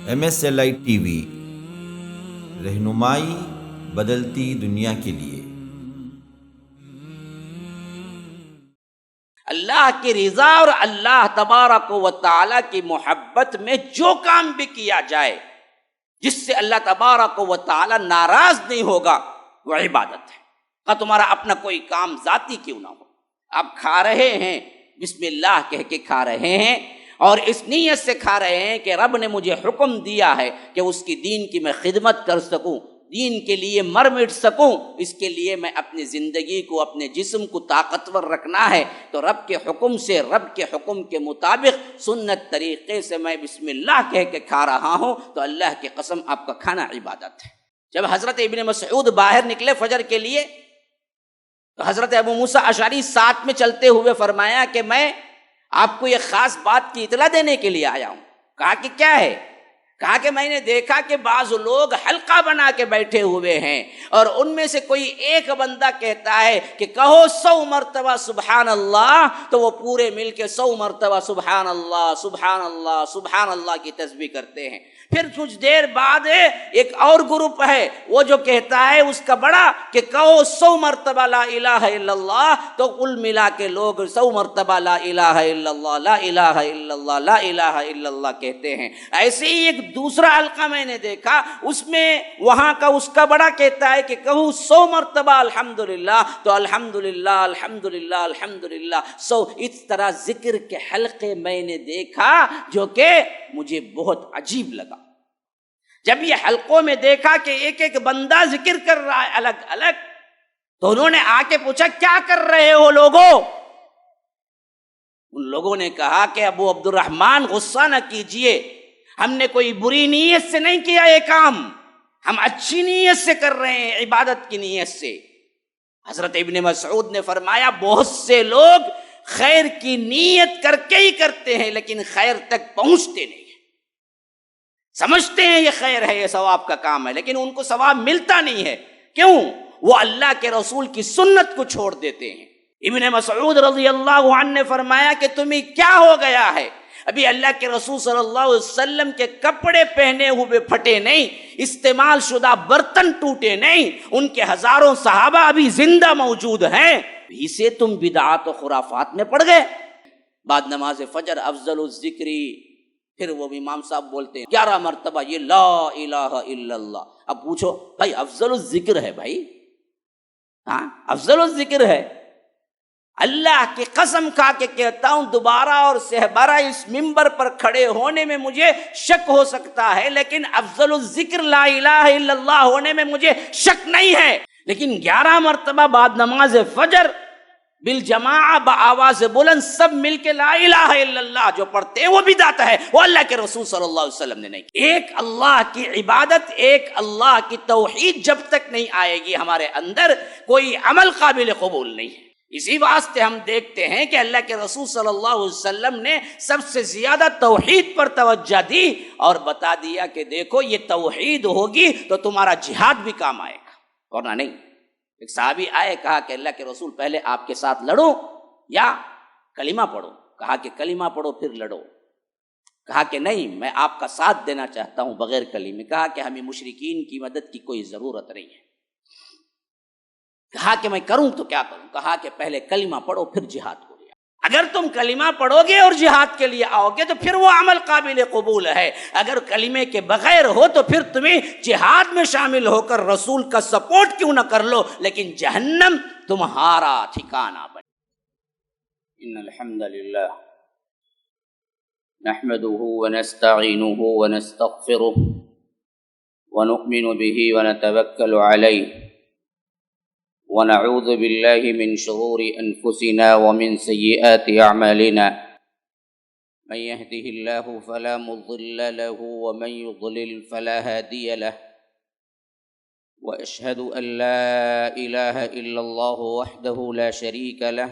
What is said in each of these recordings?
MSLI TV رہنمائی بدلتی دنیا کے لیے۔ اللہ کی رضا اور اللہ تبارک و تعالیٰ کی محبت میں جو کام بھی کیا جائے جس سے اللہ تبارک و تعالیٰ ناراض نہیں ہوگا وہ عبادت ہے۔ کہ تمہارا اپنا کوئی کام ذاتی کیوں نہ ہو، آپ کھا رہے ہیں بسم اللہ کہہ کے کھا رہے ہیں اور اس نیت سے کھا رہے ہیں کہ رب نے مجھے حکم دیا ہے کہ اس کی دین کی میں خدمت کر سکوں، دین کے لیے مر مٹ سکوں، اس کے لیے میں اپنی زندگی کو اپنے جسم کو طاقتور رکھنا ہے، تو رب کے حکم سے رب کے حکم کے مطابق سنت طریقے سے میں بسم اللہ کہہ کے کھا رہا ہوں، تو اللہ کی قسم آپ کا کھانا عبادت ہے۔ جب حضرت ابن مسعود باہر نکلے فجر کے لیے تو حضرت ابو موسیٰ اشعری ساتھ میں چلتے ہوئے فرمایا کہ میں آپ کو یہ خاص بات کی اطلاع دینے کے لیے آیا ہوں۔ کہا کہ کیا ہے؟ کہا کہ میں نے دیکھا کہ بعض لوگ حلقہ بنا کے بیٹھے ہوئے ہیں اور ان میں سے کوئی ایک بندہ کہتا ہے کہ کہو 100 مرتبہ سبحان اللہ، تو وہ پورے مل کے 100 مرتبہ سبحان اللہ سبحان اللہ سبحان اللہ کی تسبیح کرتے ہیں۔ پھر کچھ دیر بعد ایک اور گروپ ہے وہ جو کہتا ہے اس کا بڑا کہ کہو 100 مرتبہ لا الہ الا اللہ، تو کل ملا کے لوگ 100 مرتبہ لا الہ الا اللہ لا الہ الا اللہ لا الہ الا اللہ کہتے ہیں۔ ایسے ہی ایک دوسرا حلقہ میں نے دیکھا، اس میں وہاں کا اس کا بڑا کہتا ہے کہ کہو 100 مرتبہ الحمدللہ، تو الحمدللہ الحمدللہ الحمدللہ 100۔ اس طرح ذکر کے حلقے میں نے دیکھا جو کہ مجھے بہت عجیب لگا۔ جب یہ حلقوں میں دیکھا کہ ایک ایک بندہ ذکر کر رہا ہے الگ الگ، تو انہوں نے آ کے پوچھا کیا کر رہے ہو لوگوں؟ ان لوگوں نے کہا کہ ابو عبد الرحمن غصہ نہ کیجئے، ہم نے کوئی بری نیت سے نہیں کیا یہ کام، ہم اچھی نیت سے کر رہے ہیں، عبادت کی نیت سے۔ حضرت ابن مسعود نے فرمایا بہت سے لوگ خیر کی نیت کر کے ہی کرتے ہیں لیکن خیر تک پہنچتے نہیں ہیں، سمجھتے ہیں یہ خیر ہے، یہ ثواب کا کام ہے، لیکن ان کو ثواب ملتا نہیں ہے۔ کیوں؟ وہ اللہ کے رسول کی سنت کو چھوڑ دیتے ہیں۔ ابن مسعود رضی اللہ عنہ نے فرمایا کہ تمہیں کیا ہو گیا ہے؟ ابھی اللہ کے رسول صلی اللہ علیہ وسلم کے کپڑے پہنے ہوئے پھٹے نہیں، استعمال شدہ برتن ٹوٹے نہیں، ان کے ہزاروں صحابہ ابھی زندہ موجود ہیں، اسے تم بدعات و خرافات میں پڑ گئے۔ بعد نماز فجر افضل الذکری، پھر وہ امام صاحب بولتے ہیں 11 مرتبہ یہ لا الہ الا اللہ۔ اب پوچھو بھائی افضل الذکر ہے بھائی، ہاں افضل الذکر ہے۔ اللہ کی قسم کھا کے کہتا ہوں دوبارہ اور سہبارہ اس منبر پر کھڑے ہونے میں مجھے شک ہو سکتا ہے، لیکن افضل الذکر لا الہ الا اللہ ہونے میں مجھے شک نہیں ہے۔ لیکن 11 مرتبہ بعد نماز فجر بالجماع بآواز بلند سب مل کے لا الہ الا اللہ جو پڑھتے ہیں وہ بدعت ہے، وہ اللہ کے رسول صلی اللہ علیہ وسلم نے نہیں کی۔ ایک اللہ کی عبادت، ایک اللہ کی توحید جب تک نہیں آئے گی ہمارے اندر، کوئی عمل قابل قبول نہیں ہے۔ اسی واسطے ہم دیکھتے ہیں کہ اللہ کے رسول صلی اللہ علیہ وسلم نے سب سے زیادہ توحید پر توجہ دی اور بتا دیا کہ دیکھو یہ توحید ہوگی تو تمہارا جہاد بھی کام آئے گا، ورنہ نہیں۔ ایک صحابی آئے، کہا کہ اللہ کے رسول پہلے آپ کے ساتھ لڑو یا کلمہ پڑھو؟ کہا کہ کلمہ پڑھو پھر لڑو۔ کہا کہ نہیں، میں آپ کا ساتھ دینا چاہتا ہوں بغیر کلمے۔ کہا کہ ہمیں مشرکین کی مدد کی کوئی ضرورت نہیں ہے۔ کہا کہ میں کروں تو کیا کروں؟ کہا کہ پہلے کلمہ پڑھو پھر جہاد کو لیا۔ اگر تم کلمہ پڑھو گے اور جہاد کے لیے آؤ گے تو پھر وہ عمل قابل قبول ہے، اگر کلمے کے بغیر ہو تو پھر تمہیں جہاد میں شامل ہو کر رسول کا سپورٹ کیوں نہ کر لو، لیکن جہنم تمہارا ٹھکانہ بنے۔ ان الحمد للہ نحمده ونستعینه ونستغفره ونؤمن به ونتوکل علیہ ونعوذ بالله من شرور أنفسنا ومن سيئات أعمالنا من يهده الله فلا مضل له ومن يضلل فلا هادي له وأشهد أن لا إله إلا الله وحده لا شريك له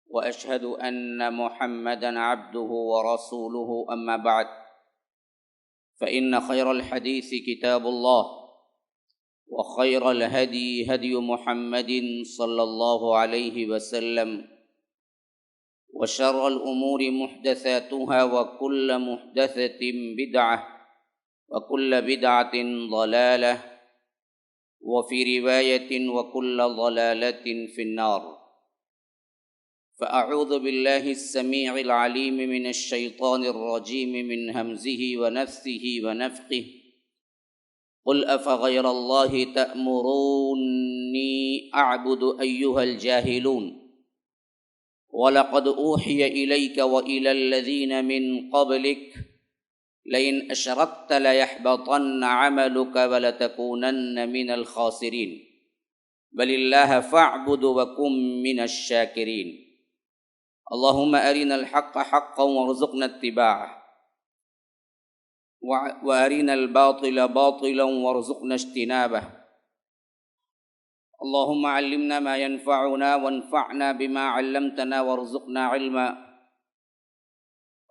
وأشهد أن محمدا عبده ورسوله أما بعد فإن خير الحديث كتاب الله وخير الهدي هدي محمد صلى الله عليه وسلم وشر الأمور محدثاتها وكل محدثة بدعة وكل بدعة ضلالة وفي رواية وكل ضلالة في النار. فأعوذ بالله السميع العليم من الشيطان الرجيم من همزه ونفثه ونفخه. قل أفغير الله تأمروني أعبد أيها الجاهلون ولقد أوحي إليك وإلى الذين من قبلك لئن أشركت ليحبطن عملك ولتكونن من الخاسرين بل الله فاعبد وكن من الشاكرين. اللهم أرنا الحق حقا وارزقنا اتباعه وأرنا الباطل باطلا وارزقنا اجتنابه. اللهم علمنا ما ينفعنا وانفعنا بما علمتنا وارزقنا علما.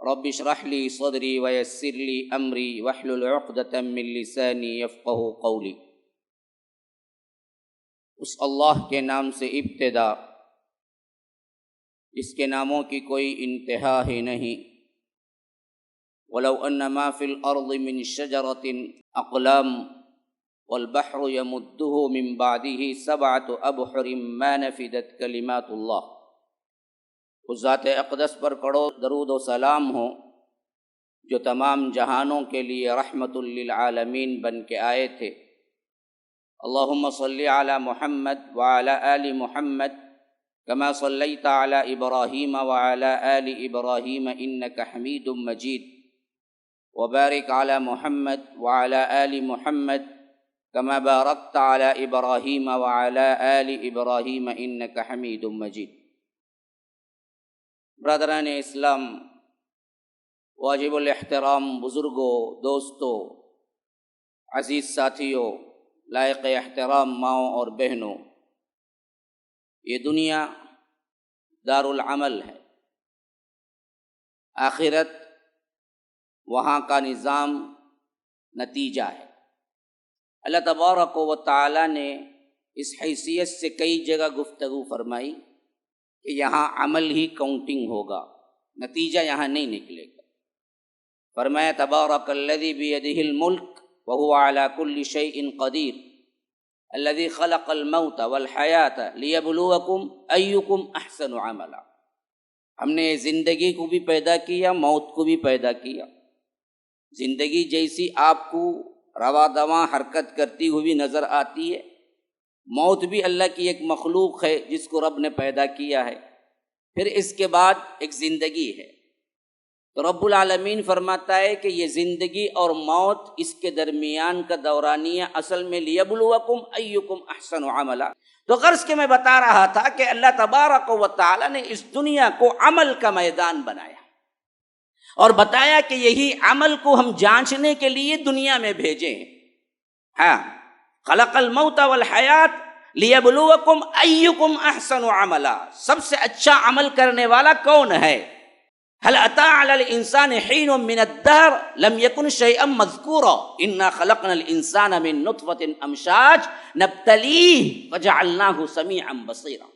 رب اشرح لي صدري ويسر لي أمري واحلل عقدة من لساني يفقهوا قولي. اس اللہ کے نام سے ابتدا جس کے ناموں کی کوئی انتہا ہی نہیں. وَلَوْ أَنَّ مَا فِي الْأَرْضِ مِنْ شَجَرَةٍ أَقْلَامٌ وَالْبَحْرُ يَمُدُّهُ مِنْ بَعْدِهِ سَبْعَةُ أَبْحُرٍ مَا نَفِدَتْ كَلِمَاتُ اللَّهِ. اس ذات اقدس پر کروڑ درود و سلام ہو جو تمام جہانوں کے لیے رحمت للعالمین بن کے آئے تھے. اللہم صلی علی محمد وعلی آل محمد کما صلیت علی ابراہیم وعلی آل ابراہیم انک حمید مجید وبارک علی محمد وعلی آل محمد کما بارکت علی ابراہیم وعلی آل ابراہیم انک حمید مجید. برادران اسلام، واجب الاحترام بزرگوں، دوستوں، عزیز ساتھیوں، لائق احترام ماؤں اور بہنوں، یہ دنیا دار العمل ہے. آخرت وہاں کا نظام نتیجہ ہے. اللہ تبارک و تعالی نے اس حیثیت سے کئی جگہ گفتگو فرمائی کہ یہاں عمل ہی کاؤنٹنگ ہوگا، نتیجہ یہاں نہیں نکلے گا. فرمایا تبارک الذی بیدہ الملک وہو علی کل شیء قدیر الذی خلق الموت والحیاۃ لیبلوکم ایکم احسن عملا. ہم نے زندگی کو بھی پیدا کیا، موت کو بھی پیدا کیا. زندگی جیسی آپ کو رواں دواں حرکت کرتی ہوئی نظر آتی ہے، موت بھی اللہ کی ایک مخلوق ہے جس کو رب نے پیدا کیا ہے. پھر اس کے بعد ایک زندگی ہے. تو رب العالمین فرماتا ہے کہ یہ زندگی اور موت، اس کے درمیان کا دورانیہ اصل میں لیبلوکم ایکم احسن عملا. تو غرض کہ میں بتا رہا تھا کہ اللہ تبارک و تعالی نے اس دنیا کو عمل کا میدان بنایا اور بتایا کہ یہی عمل کو ہم جانچنے کے لیے دنیا میں بھیجے ہیں. ہاں، خلق الموت والحیات لیبلوکم ایکم احسن عملا. سب سے اچھا عمل کرنے والا کون ہے؟ هل اتى على الانسان حين من الدهر لم يكن شيئا مذكورا انا خلقنا الانسان من نطفة امشاج نبتليه فجعلناه سميعا بصيرا.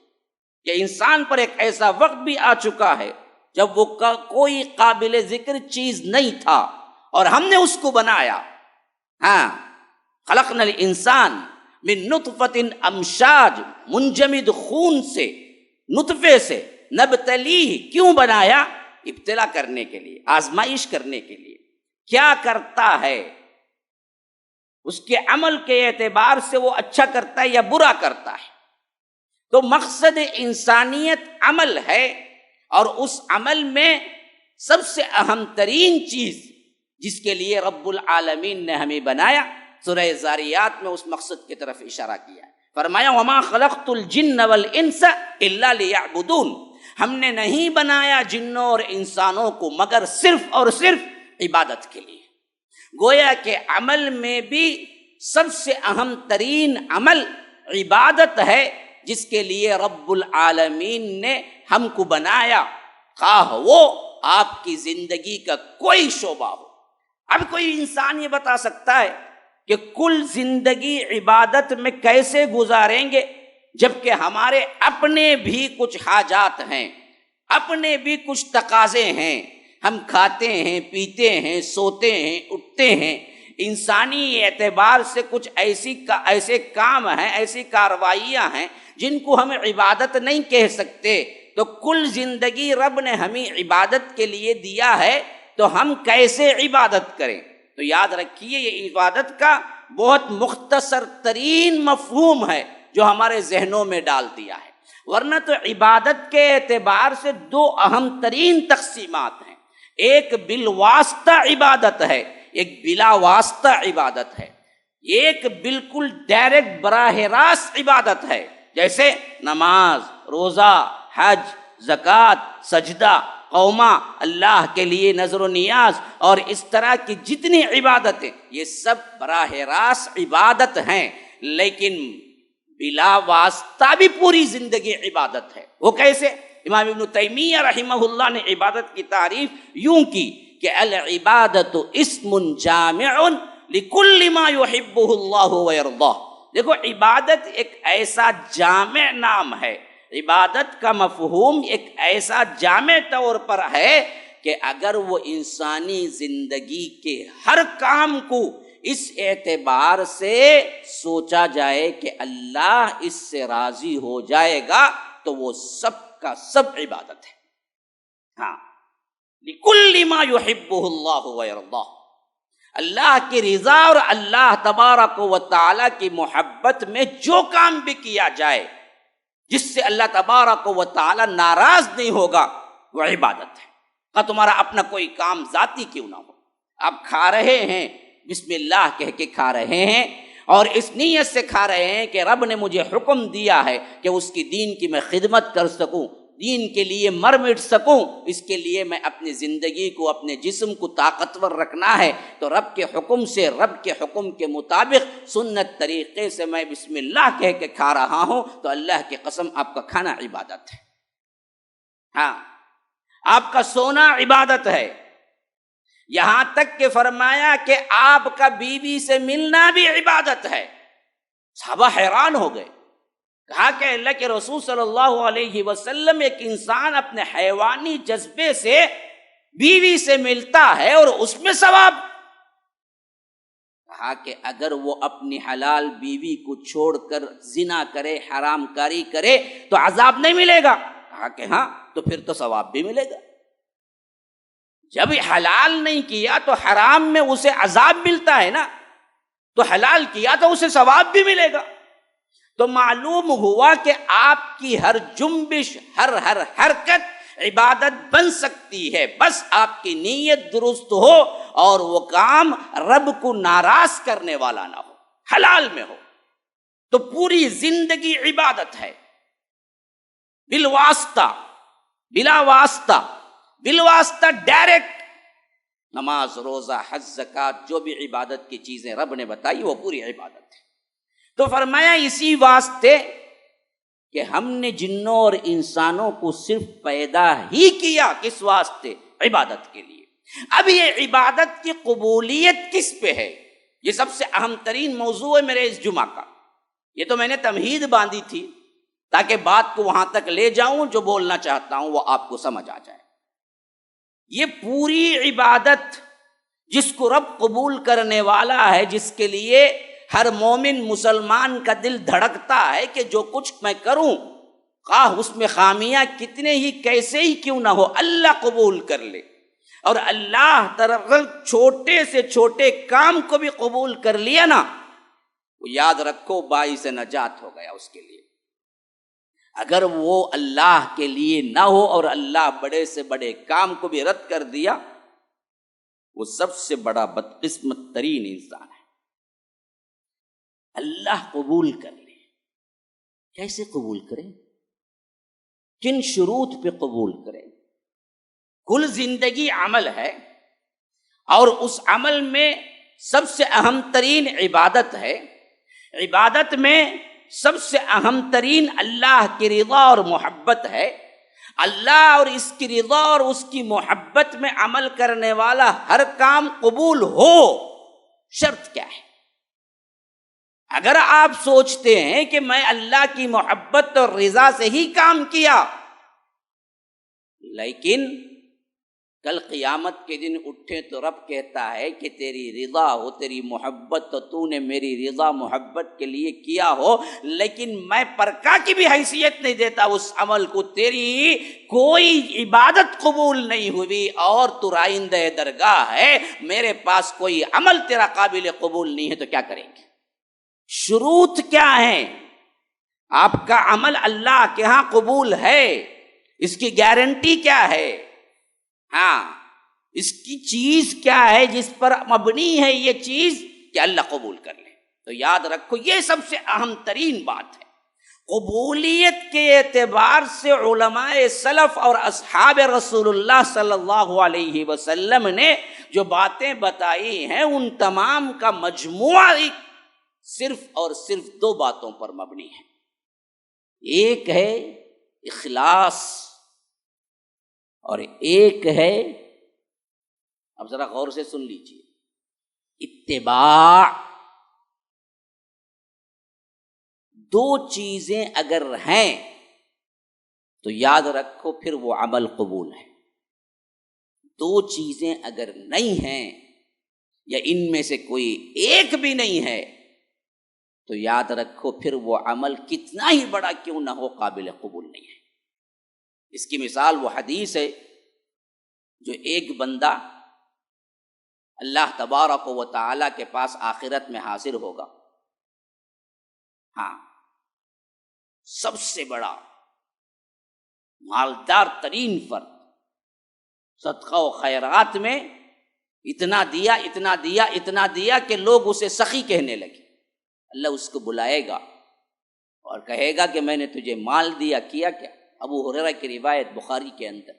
کہ انسان پر ایک ایسا وقت بھی آ چکا ہے جب وہ کوئی قابل ذکر چیز نہیں تھا اور ہم نے اس کو بنایا. ہاں، خلقنا الانسان من نطفة امشاج، منجمد خون سے، نطفے سے. نبتلیہ کیوں بنایا؟ ابتلا کرنے کے لیے، آزمائش کرنے کے لیے. کیا کرتا ہے، اس کے عمل کے اعتبار سے وہ اچھا کرتا ہے یا برا کرتا ہے. تو مقصد انسانیت عمل ہے، اور اس عمل میں سب سے اہم ترین چیز جس کے لیے رب العالمین نے ہمیں بنایا، سورہ زاریات میں اس مقصد کی طرف اشارہ کیا. فرمایا وما خلقت الجن والانس الا لیعبدون. ہم نے نہیں بنایا جنوں اور انسانوں کو مگر صرف اور صرف عبادت کے لیے. گویا کہ عمل میں بھی سب سے اہم ترین عمل عبادت ہے، جس کے لیے رب العالمین نے ہم کو بنایا، خواہ وہ آپ کی زندگی کا کوئی شعبہ ہو. اب کوئی انسان یہ بتا سکتا ہے کہ کل زندگی عبادت میں کیسے گزاریں گے، جبکہ ہمارے اپنے بھی کچھ حاجات ہیں، اپنے بھی کچھ تقاضے ہیں. ہم کھاتے ہیں، پیتے ہیں، سوتے ہیں، اٹھتے ہیں. انسانی اعتبار سے کچھ ایسے کام ہیں، ایسی کارروائیاں ہیں جن کو ہم عبادت نہیں کہہ سکتے، تو کل زندگی رب نے ہمیں عبادت کے لیے دیا ہے، تو ہم کیسے عبادت کریں؟ تو یاد رکھیے یہ عبادت کا بہت مختصر ترین مفہوم ہے جو ہمارے ذہنوں میں ڈال دیا ہے، ورنہ تو عبادت کے اعتبار سے دو اہم ترین تقسیمات ہیں، ایک بالواسطہ عبادت ہے، ایک بلا واسطہ عبادت ہے، ایک بالکل ڈائریکٹ براہ راست عبادت ہے، جیسے نماز، روزہ، حج، زکوٰۃ، سجدہ، قومہ، اللہ کے لیے نظر و نیاز اور اس طرح کی جتنی عبادتیں، یہ سب براہ راست عبادت ہیں، لیکن بلا واسطہ بھی پوری زندگی عبادت ہے۔ وہ کیسے؟ امام ابن تیمیہ رحمہ اللہ نے عبادت کی تعریف یوں کی کہ العبادت اسم جامع لکل ما یحبہ اللہ ویرضاہ۔ دیکھو عبادت ایک ایسا جامع نام ہے، عبادت کا مفہوم ایک ایسا جامع طور پر ہے کہ اگر وہ انسانی زندگی کے ہر کام کو اس اعتبار سے سوچا جائے کہ اللہ اس سے راضی ہو جائے گا تو وہ سب کا سب عبادت ہے۔ ہاں، لِكُلِّ مَا يُحِبُّهُ اللَّهُ وَيَرْضَاهُ، اللہ کی رضا اور اللہ تبارک و تعالی کی محبت میں جو کام بھی کیا جائے جس سے اللہ تبارک و تعالی ناراض نہیں ہوگا وہ عبادت ہے۔ کہ تمہارا اپنا کوئی کام ذاتی کیوں نہ ہو، آپ کھا رہے ہیں بسم اللہ کہہ کے کھا رہے ہیں اور اس نیت سے کھا رہے ہیں کہ رب نے مجھے حکم دیا ہے کہ اس کی دین کی میں خدمت کر سکوں، دین کے لیے مر مٹ سکوں، اس کے لیے میں اپنی زندگی کو، اپنے جسم کو طاقتور رکھنا ہے، تو رب کے حکم سے، رب کے حکم کے مطابق سنت طریقے سے میں بسم اللہ کہہ کے کھا رہا ہوں، تو اللہ کی قسم آپ کا کھانا عبادت ہے۔ ہاں، آپ کا سونا عبادت ہے، یہاں تک کہ فرمایا کہ آپ کا بیوی سے ملنا بھی عبادت ہے۔ صحابہ حیران ہو گئے، کہا کہ اللہ کے رسول صلی اللہ علیہ وسلم، ایک انسان اپنے حیوانی جذبے سے بیوی سے ملتا ہے اور اس میں ثواب؟ کہا کہ اگر وہ اپنی حلال بیوی کو چھوڑ کر زنا کرے، حرام کاری کرے تو عذاب نہیں ملے گا؟ کہا کہ ہاں، تو پھر تو ثواب بھی ملے گا۔ جب حلال نہیں کیا تو حرام میں اسے عذاب ملتا ہے نا، تو حلال کیا تو اسے ثواب بھی ملے گا۔ تو معلوم ہوا کہ آپ کی ہر جنبش، ہر حرکت عبادت بن سکتی ہے، بس آپ کی نیت درست ہو اور وہ کام رب کو ناراض کرنے والا نہ ہو، حلال میں ہو، تو پوری زندگی عبادت ہے۔ بالواسطہ، بلا واسطہ، بالواسطہ ڈائریکٹ نماز، روزہ، حج، زکوٰۃ، جو بھی عبادت کی چیزیں رب نے بتائی وہ پوری عبادت ہے۔ تو فرمایا اسی واسطے کہ ہم نے جنوں اور انسانوں کو صرف پیدا ہی کیا، کس واسطے؟ عبادت کے لیے۔ اب یہ عبادت کی قبولیت کس پہ ہے؟ یہ سب سے اہم ترین موضوع ہے میرے اس جمعہ کا۔ یہ تو میں نے تمہید باندھی تھی تاکہ بات کو وہاں تک لے جاؤں، جو بولنا چاہتا ہوں وہ آپ کو سمجھ آ جائے۔ یہ پوری عبادت جس کو رب قبول کرنے والا ہے، جس کے لیے ہر مومن مسلمان کا دل دھڑکتا ہے کہ جو کچھ میں کروں، خواہ اس میں خامیاں کتنے ہی کیسے ہی کیوں نہ ہو، اللہ قبول کر لے، اور اللہ طرف چھوٹے سے چھوٹے کام کو بھی قبول کر لیا نا، وہ یاد رکھو باعث نجات ہو گیا اس کے لیے۔ اگر وہ اللہ کے لیے نہ ہو اور اللہ بڑے سے بڑے کام کو بھی رد کر دیا، وہ سب سے بڑا بدقسمت ترین انسان ہے۔ اللہ قبول کر لے، کیسے قبول کریں؟ کن شروط پہ قبول کریں؟ کل زندگی عمل ہے، اور اس عمل میں سب سے اہم ترین عبادت ہے۔ عبادت میں سب سے اہم ترین اللہ کی رضا اور محبت ہے۔ اللہ اور اس کی رضا اور اس کی محبت میں عمل کرنے والا ہر کام قبول ہو، شرط کیا ہے؟ اگر آپ سوچتے ہیں کہ میں اللہ کی محبت اور رضا سے ہی کام کیا، لیکن کل قیامت کے دن اٹھے تو رب کہتا ہے کہ تیری رضا ہو، تیری محبت تو تو نے میری رضا محبت کے لیے کیا ہو، لیکن میں پرکا کی بھی حیثیت نہیں دیتا اس عمل کو، تیری کوئی عبادت قبول نہیں ہوئی اور تو رائندہ درگاہ ہے، میرے پاس کوئی عمل تیرا قابل قبول نہیں ہے، تو کیا کریں گے؟ شروط کیا ہے؟ آپ کا عمل اللہ کے ہاں قبول ہے، اس کی گارنٹی کیا ہے؟ ہاں، اس کی چیز کیا ہے جس پر مبنی ہے یہ چیز کہ اللہ قبول کر لے؟ تو یاد رکھو یہ سب سے اہم ترین بات ہے۔ قبولیت کے اعتبار سے علماء سلف اور اصحاب رسول اللہ صلی اللہ علیہ وسلم نے جو باتیں بتائی ہیں ان تمام کا مجموعہ صرف اور صرف دو باتوں پر مبنی ہے۔ ایک ہے اخلاص اور ایک ہے، اب ذرا غور سے سن لیجیے، اتباع۔ دو چیزیں اگر ہیں تو یاد رکھو پھر وہ عمل قبول ہے، دو چیزیں اگر نہیں ہیں یا ان میں سے کوئی ایک بھی نہیں ہے تو یاد رکھو پھر وہ عمل کتنا ہی بڑا کیوں نہ ہو قابل قبول نہیں ہے۔ اس کی مثال وہ حدیث ہے جو ایک بندہ اللہ تبارک و تعالی کے پاس آخرت میں حاضر ہوگا، ہاں، سب سے بڑا مالدار ترین فرد، صدقہ و خیرات میں اتنا دیا اتنا دیا اتنا دیا کہ لوگ اسے سخی کہنے لگے۔ اللہ اس کو بلائے گا اور کہے گا کہ میں نے تجھے مال دیا، کیا کیا؟ ابو ہریرہ کی روایت بخاری کے اندر۔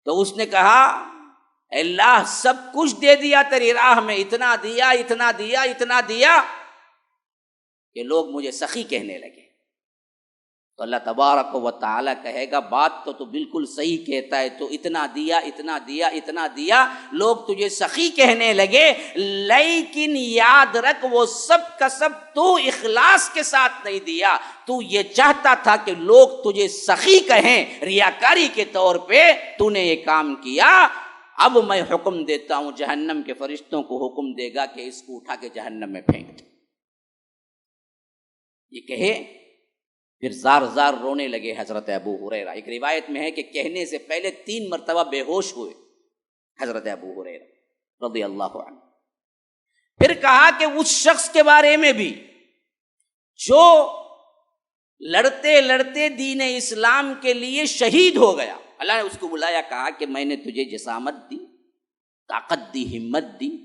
تو اس نے کہا اللہ سب کچھ دے دیا تیری راہ میں، اتنا دیا اتنا دیا اتنا دیا کہ لوگ مجھے سخی کہنے لگے۔ تو اللہ تبارک و تعالیٰ کہے گا بات تو بالکل صحیح کہتا ہے، تو اتنا دیا اتنا دیا اتنا دیا، لوگ تجھے سخی کہنے لگے، لیکن یاد رکھ وہ سب کا سب تو اخلاص کے ساتھ نہیں دیا، تو یہ چاہتا تھا کہ لوگ تجھے سخی کہیں، ریاکاری کے طور پہ تو نے یہ کام کیا۔ اب میں حکم دیتا ہوں، جہنم کے فرشتوں کو حکم دے گا کہ اس کو اٹھا کے جہنم میں پھینک دو۔ یہ کہے پھر زار زار رونے لگے حضرت ابو ہریرہ۔ ایک روایت میں ہے کہ کہنے سے پہلے 3 مرتبہ بے ہوش ہوئے حضرت ابو ہریرہ رضی اللہ عنہ۔ پھر کہا کہ اس شخص کے بارے میں بھی جو لڑتے لڑتے دین اسلام کے لیے شہید ہو گیا، اللہ نے اس کو بلایا، کہا کہ میں نے تجھے جسامت دی، طاقت دی، ہمت دی،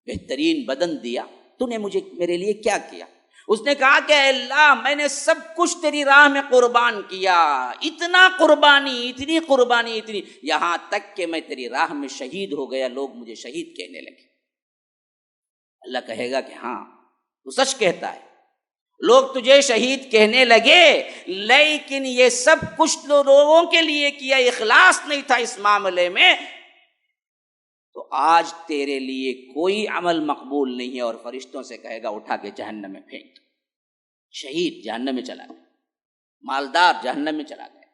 بہترین بدن دیا، تو نے مجھے میرے لیے کیا کیا؟ اس نے کہا کہ اللہ میں نے سب کچھ تیری راہ میں قربان کیا، اتنا قربانی اتنی قربانی اتنی، یہاں تک کہ میں تیری راہ میں شہید ہو گیا، لوگ مجھے شہید کہنے لگے۔ اللہ کہے گا کہ ہاں تو سچ کہتا ہے، لوگ تجھے شہید کہنے لگے، لیکن یہ سب کچھ لوگوں کے لیے کیا، اخلاص نہیں تھا اس معاملے میں، تو آج تیرے لیے کوئی عمل مقبول نہیں ہے، اور فرشتوں سے کہے گا اٹھا کے جہنم میں پھینک دو۔ شہید جہنم میں چلا گیا، مالدار جہنم میں چلا گیا۔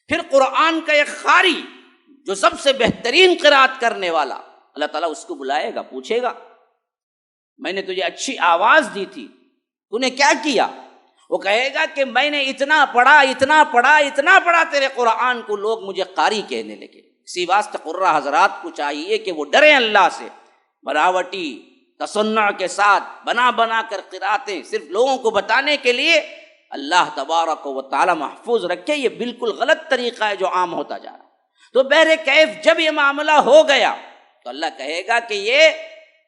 پھر قرآن کا ایک قاری جو سب سے بہترین قرات کرنے والا، اللہ تعالیٰ اس کو بلائے گا، پوچھے گا میں نے تجھے اچھی آواز دی تھی، تو نے کیا کیا؟ وہ کہے گا کہ میں نے اتنا پڑھا اتنا پڑھا اتنا پڑھا تیرے قرآن کو، لوگ مجھے قاری کہنے لگے۔ اسی واسطے قرہ حضرات کو چاہیے کہ وہ ڈریں اللہ سے، بناوٹی تصنع کے ساتھ بنا بنا کر قراتیں صرف لوگوں کو بتانے کے لیے اللہ تبارک و تعالی محفوظ رکھے، یہ بالکل غلط طریقہ ہے جو عام ہوتا جا رہا ہے۔ تو بہرکیف جب یہ معاملہ ہو گیا تو اللہ کہے گا کہ یہ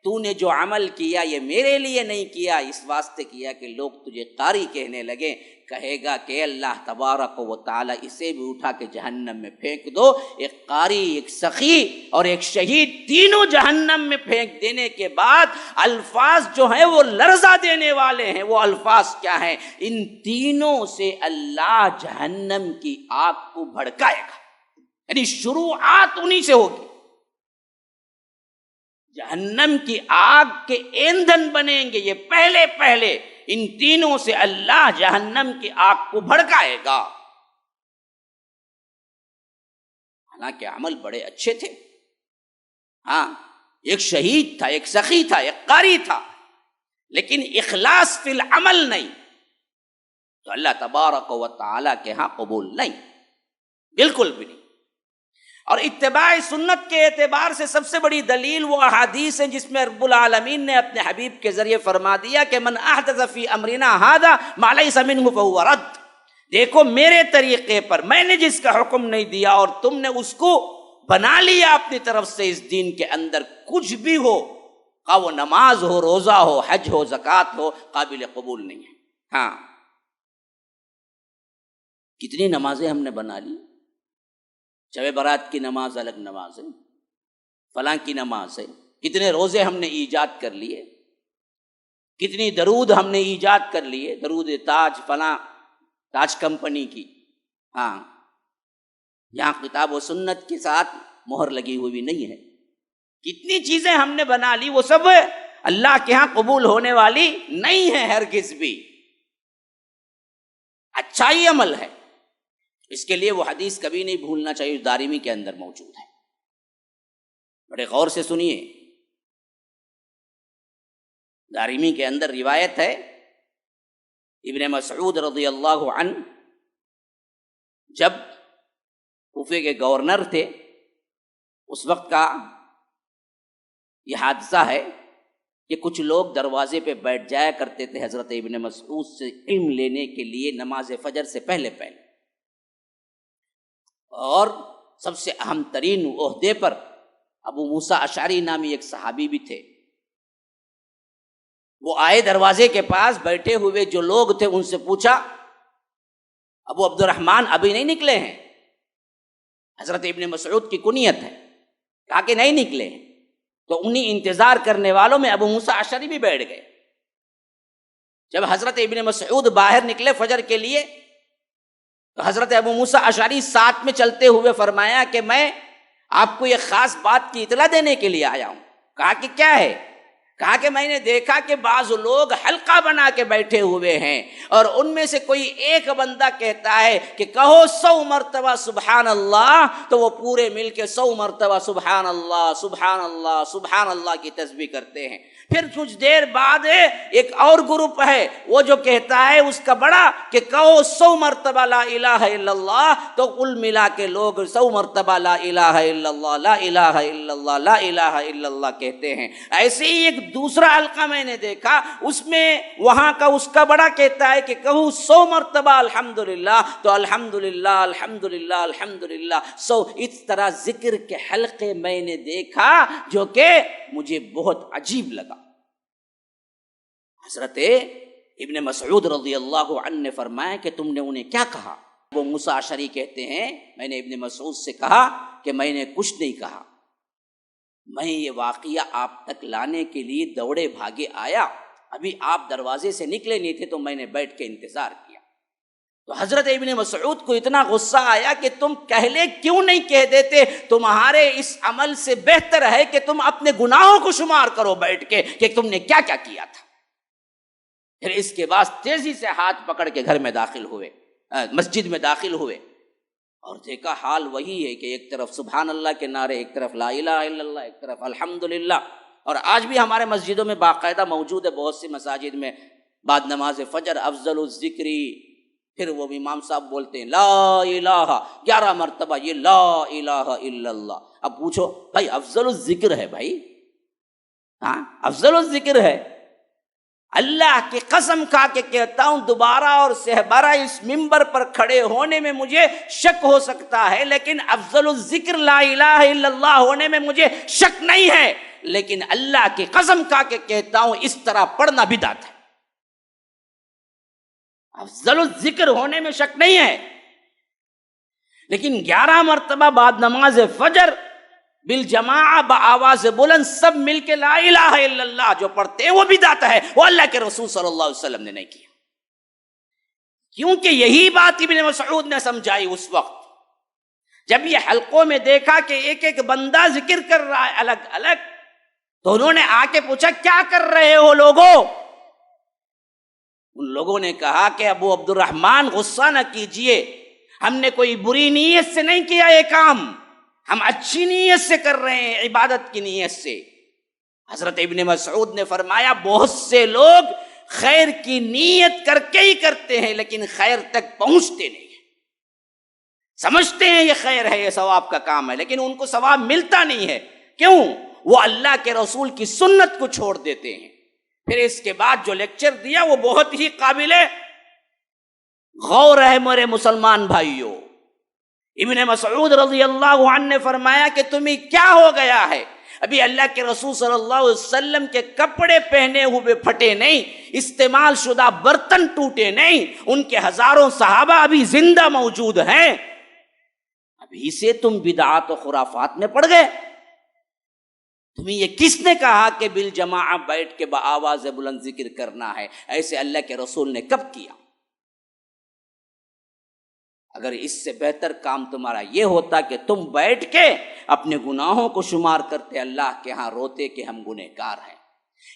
تو نے جو عمل کیا یہ میرے لیے نہیں کیا، اس واسطے کیا کہ لوگ تجھے قاری کہنے لگے۔ کہے گا کہ اللہ تبارک و تعالی اسے بھی اٹھا کے جہنم میں پھینک دو۔ ایک قاری، ایک سخی اور ایک شہید، تینوں جہنم میں پھینک دینے کے بعد الفاظ جو ہیں وہ لرزہ دینے والے ہیں۔ وہ الفاظ کیا ہیں؟ ان تینوں سے اللہ جہنم کی آگ کو بھڑکائے گا، یعنی شروعات انہی سے ہوگی۔ جہنم کی آگ کے ایندھن بنیں گے یہ پہلے ان تینوں سے اللہ جہنم کی آگ کو بھڑکائے گا۔ حالانکہ عمل بڑے اچھے تھے. ہاں ایک شہید تھا، ایک سخی تھا، ایک قاری تھا، لیکن اخلاص فی العمل نہیں تو اللہ تبارک و تعالیٰ کے ہاں قبول نہیں، بالکل بھی نہیں. اور اتباع سنت کے اعتبار سے سب سے بڑی دلیل وہ احادیث ہیں جس میں رب العالمین نے اپنے حبیب کے ذریعے فرما دیا کہ من احدث فی امرنا ھذا ما لیس منہ فہو رد. دیکھو میرے طریقے پر میں نے جس کا حکم نہیں دیا اور تم نے اس کو بنا لیا اپنی طرف سے اس دین کے اندر، کچھ بھی ہو، خواہ وہ نماز ہو، روزہ ہو، حج ہو، زکوٰۃ ہو، قابل قبول نہیں ہے. ہاں کتنی نمازیں ہم نے بنا لی، شب برات کی نماز الگ نماز ہے، فلاں کی نماز ہے، کتنے روزے ہم نے ایجاد کر لیے، کتنی درود ہم نے ایجاد کر لیے، درود تاج فلاں تاج کمپنی کی. ہاں یہاں کتاب و سنت کے ساتھ مہر لگی ہوئی نہیں ہے. کتنی چیزیں ہم نے بنا لی، وہ سب اللہ کے ہاں قبول ہونے والی نہیں ہے ہرگز بھی. اچھا ہی عمل ہے، اس کے لیے وہ حدیث کبھی نہیں بھولنا چاہیے، دارمی کے اندر موجود ہے. بڑے غور سے سنیے، دارمی کے اندر روایت ہے ابن مسعود رضی اللہ عنہ جب کوفے کے گورنر تھے اس وقت کا یہ حادثہ ہے کہ کچھ لوگ دروازے پہ بیٹھ جایا کرتے تھے حضرت ابن مسعود سے علم لینے کے لیے نماز فجر سے پہلے پہلے، اور سب سے اہم ترین عہدے پر ابو موسیٰ اشعری نامی ایک صحابی بھی تھے. وہ آئے دروازے کے پاس، بیٹھے ہوئے جو لوگ تھے ان سے پوچھا ابو عبد الرحمن ابھی نہیں نکلے ہیں؟ حضرت ابن مسعود کی کنیت ہے. کہا کہ نہیں نکلے ہیں. تو انہیں انتظار کرنے والوں میں ابو موسیٰ اشعری بھی بیٹھ گئے. جب حضرت ابن مسعود باہر نکلے فجر کے لیے تو حضرت ابو موسیٰ اشعری ساتھ میں چلتے ہوئے فرمایا کہ میں آپ کو یہ خاص بات کی اطلاع دینے کے لیے آیا ہوں. کہا کہ کیا ہے؟ کہا کہ میں نے دیکھا کہ بعض لوگ حلقہ بنا کے بیٹھے ہوئے ہیں اور ان میں سے کوئی ایک بندہ کہتا ہے کہ کہو 100 مرتبہ سبحان اللہ، تو وہ پورے مل کے 100 مرتبہ سبحان اللہ سبحان اللہ سبحان اللہ کی تسبیح کرتے ہیں. پھر کچھ دیر بعد ایک اور گروپ ہے وہ جو کہتا ہے اس کا بڑا کہ کہو 100 مرتبہ لا الہ الا اللہ، تو کل ملا کے لوگ 100 مرتبہ لا الہ الا اللہ لا الہ الا اللہ لا الہ الا اللہ کہتے ہیں. ایسے ہی ایک دوسرا حلقہ میں نے دیکھا، اس میں وہاں کا اس کا بڑا کہتا ہے کہ کہو 100 مرتبہ الحمدللہ، تو الحمدللہ الحمدللہ الحمدللہ 100. اس طرح ذکر کے حلقے میں نے دیکھا جو کہ مجھے بہت عجیب لگا. حضرت ابن مسعود رضی اللہ عنہ نے فرمایا کہ تم نے انہیں کیا کہا؟ وہ موسیٰ اشعری کہتے ہیں میں نے ابن مسعود سے کہا کہ میں نے کچھ نہیں کہا، میں یہ واقعہ آپ تک لانے کے لیے دوڑے بھاگے آیا، ابھی آپ دروازے سے نکلے نہیں تھے تو میں نے بیٹھ کے انتظار کیا. تو حضرت ابن مسعود کو اتنا غصہ آیا کہ تم پہلے کیوں نہیں کہہ دیتے؟ تمہارے اس عمل سے بہتر ہے کہ تم اپنے گناہوں کو شمار کرو بیٹھ کے کہ تم نے کیا کیا کیا تھا. پھر اس کے بعد تیزی سے ہاتھ پکڑ کے گھر میں داخل ہوئے، مسجد میں داخل ہوئے، اور دیکھا حال وہی ہے کہ ایک طرف سبحان اللہ کے نعرے، ایک طرف لا الہ الا اللہ، ایک طرف الحمدللہ. اور آج بھی ہمارے مسجدوں میں باقاعدہ موجود ہے، بہت سی مساجد میں بعد نماز فجر افضل الذکری، پھر وہ امام صاحب بولتے ہیں لا الہ 11 مرتبہ، یہ لا الہ الا اللہ. اب پوچھو بھائی افضل الذکر ہے بھائی، ہاں افضل الذکر ہے. اللہ کی قسم کھا کے کہتا ہوں دوبارہ اور سہبارہ اس ممبر پر کھڑے ہونے میں مجھے شک ہو سکتا ہے، لیکن افضل الذکر لا الہ الا اللہ ہونے میں مجھے شک نہیں ہے. لیکن اللہ کی قسم کھا کے کہتا ہوں اس طرح پڑھنا بدعت ہے. افضل الذکر ہونے میں شک نہیں ہے، لیکن 11 مرتبہ بعد نماز فجر بالجماع بآواز بلند سب مل کے لا الہ الا اللہ جو پڑھتے ہیں وہ بدعت ہے. وہ اللہ کے رسول صلی اللہ علیہ وسلم نے نہیں کیا، کیونکہ یہی بات ابن مسعود نے سمجھائی اس وقت جب یہ حلقوں میں دیکھا کہ ایک ایک بندہ ذکر کر رہا ہے الگ الگ. تو انہوں نے آ کے پوچھا کیا کر رہے ہو لوگوں؟ ان لوگوں نے کہا کہ ابو عبد الرحمن غصہ نہ کیجئے، ہم نے کوئی بری نیت سے نہیں کیا یہ کام، ہم اچھی نیت سے کر رہے ہیں، عبادت کی نیت سے۔ حضرت ابن مسعود نے فرمایا بہت سے لوگ خیر کی نیت کر کے ہی کرتے ہیں لیکن خیر تک پہنچتے نہیں ہیں، سمجھتے ہیں یہ خیر ہے، یہ ثواب کا کام ہے، لیکن ان کو ثواب ملتا نہیں ہے۔ کیوں؟ وہ اللہ کے رسول کی سنت کو چھوڑ دیتے ہیں۔ پھر اس کے بعد جو لیکچر دیا وہ بہت ہی قابل غور ہے میرے مسلمان بھائیوں۔ ابن مسعود رضی اللہ عنہ نے فرمایا کہ تمہیں کیا ہو گیا ہے؟ ابھی اللہ کے رسول صلی اللہ علیہ وسلم کے کپڑے پہنے ہوئے پھٹے نہیں، استعمال شدہ برتن ٹوٹے نہیں، ان کے ہزاروں صحابہ ابھی زندہ موجود ہیں، ابھی سے تم بدعات و خرافات میں پڑ گئے۔ تمہیں یہ کس نے کہا کہ بالجماع بیٹھ کے بآواز بلند ذکر کرنا ہے؟ ایسے اللہ کے رسول نے کب کیا؟ اگر اس سے بہتر کام تمہارا یہ ہوتا کہ تم بیٹھ کے اپنے گناہوں کو شمار کرتے، اللہ کے ہاں روتے کہ ہم گنہگار ہیں۔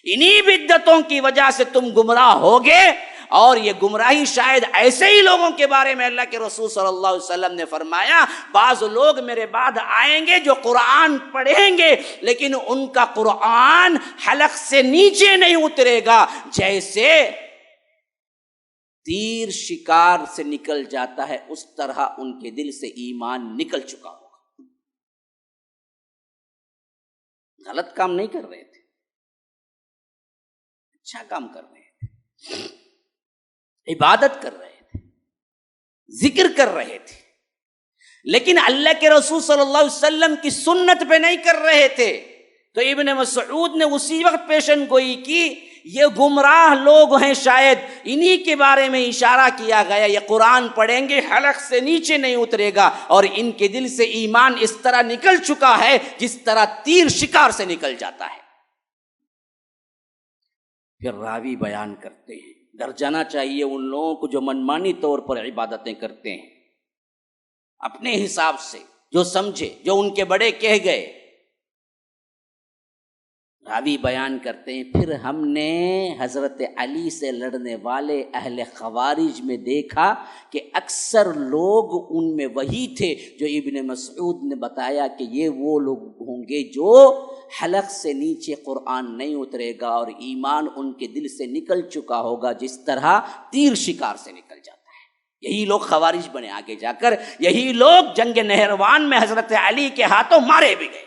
انہی بدعتوں کی وجہ سے تم گمراہ ہوگے، اور یہ گمراہی شاید ایسے ہی لوگوں کے بارے میں اللہ کے رسول صلی اللہ علیہ وسلم نے فرمایا بعض لوگ میرے بعد آئیں گے جو قرآن پڑھیں گے لیکن ان کا قرآن حلق سے نیچے نہیں اترے گا، جیسے تیر شکار سے نکل جاتا ہے اس طرح ان کے دل سے ایمان نکل چکا ہوگا۔ غلط کام نہیں کر رہے تھے، اچھا کام کر رہے تھے، عبادت کر رہے تھے، ذکر کر رہے تھے، لیکن اللہ کے رسول صلی اللہ علیہ وسلم کی سنت پہ نہیں کر رہے تھے۔ تو ابن مسعود نے اسی وقت پیشن گوئی کی یہ گمراہ لوگ ہیں، شاید انہی کے بارے میں اشارہ کیا گیا، یہ قرآن پڑھیں گے حلق سے نیچے نہیں اترے گا، اور ان کے دل سے ایمان اس طرح نکل چکا ہے جس طرح تیر شکار سے نکل جاتا ہے۔ پھر راوی بیان کرتے ہیں، ڈر جانا چاہیے ان لوگوں کو جو منمانی طور پر عبادتیں کرتے ہیں، اپنے حساب سے جو سمجھے، جو ان کے بڑے کہہ گئے۔ راوی بیان کرتے ہیں پھر ہم نے حضرت علی سے لڑنے والے اہل خوارج میں دیکھا کہ اکثر لوگ ان میں وہی تھے جو ابن مسعود نے بتایا کہ یہ وہ لوگ ہوں گے جو حلق سے نیچے قرآن نہیں اترے گا اور ایمان ان کے دل سے نکل چکا ہوگا جس طرح تیر شکار سے نکل جاتا ہے۔ یہی لوگ خوارج بنے، آگے جا کر یہی لوگ جنگ نہروان میں حضرت علی کے ہاتھوں مارے بھی گئے۔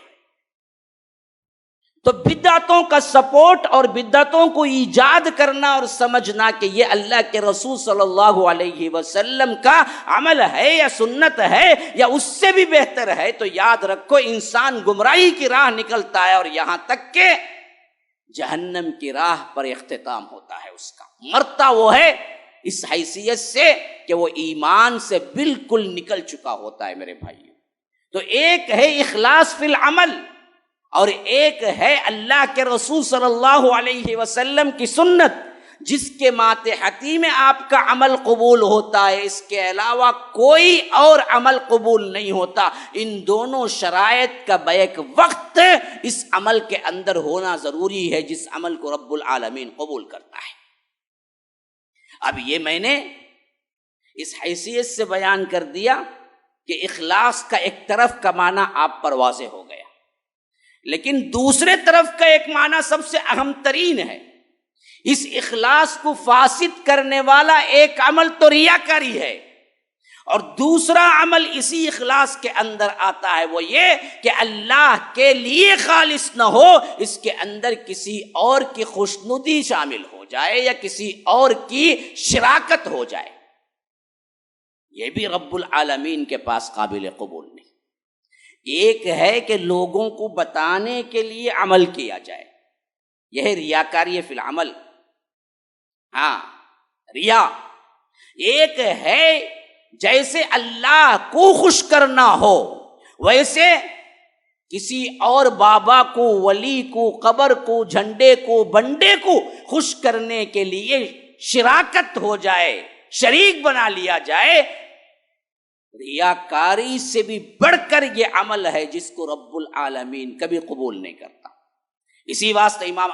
تو بدعتوں کا سپورٹ اور بدعتوں کو ایجاد کرنا اور سمجھنا کہ یہ اللہ کے رسول صلی اللہ علیہ وسلم کا عمل ہے یا سنت ہے یا اس سے بھی بہتر ہے، تو یاد رکھو انسان گمراہی کی راہ نکلتا ہے اور یہاں تک کہ جہنم کی راہ پر اختتام ہوتا ہے اس کا۔ مرتا وہ ہے اس حیثیت سے کہ وہ ایمان سے بالکل نکل چکا ہوتا ہے میرے بھائیو۔ تو ایک ہے اخلاص فی العمل اور ایک ہے اللہ کے رسول صلی اللہ علیہ وسلم کی سنت جس کے ماتحتی میں آپ کا عمل قبول ہوتا ہے، اس کے علاوہ کوئی اور عمل قبول نہیں ہوتا۔ ان دونوں شرائط کا بیک وقت اس عمل کے اندر ہونا ضروری ہے جس عمل کو رب العالمین قبول کرتا ہے۔ اب یہ میں نے اس حیثیت سے بیان کر دیا کہ اخلاص کا ایک طرف کا معنی آپ پر واضح ہو گیا، لیکن دوسرے طرف کا ایک معنی سب سے اہم ترین ہے۔ اس اخلاص کو فاسد کرنے والا ایک عمل تو ریاکاری ہے، اور دوسرا عمل اسی اخلاص کے اندر آتا ہے، وہ یہ کہ اللہ کے لیے خالص نہ ہو، اس کے اندر کسی اور کی خوشنودی شامل ہو جائے یا کسی اور کی شراکت ہو جائے۔ یہ بھی رب العالمین کے پاس قابل قبول نہیں۔ ایک ہے کہ لوگوں کو بتانے کے لیے عمل کیا جائے، یہ ہے ریاکاری فی العمل، ہاں ریا۔ ایک ہے جیسے اللہ کو خوش کرنا ہو ویسے کسی اور بابا کو، ولی کو، قبر کو، جھنڈے کو، بنڈے کو خوش کرنے کے لیے شراکت ہو جائے، شریک بنا لیا جائے۔ ریاکاری سے بھی بڑھ کر یہ عمل ہے جس کو رب العالمین کبھی قبول نہیں کرتا۔ اسی واسطے امام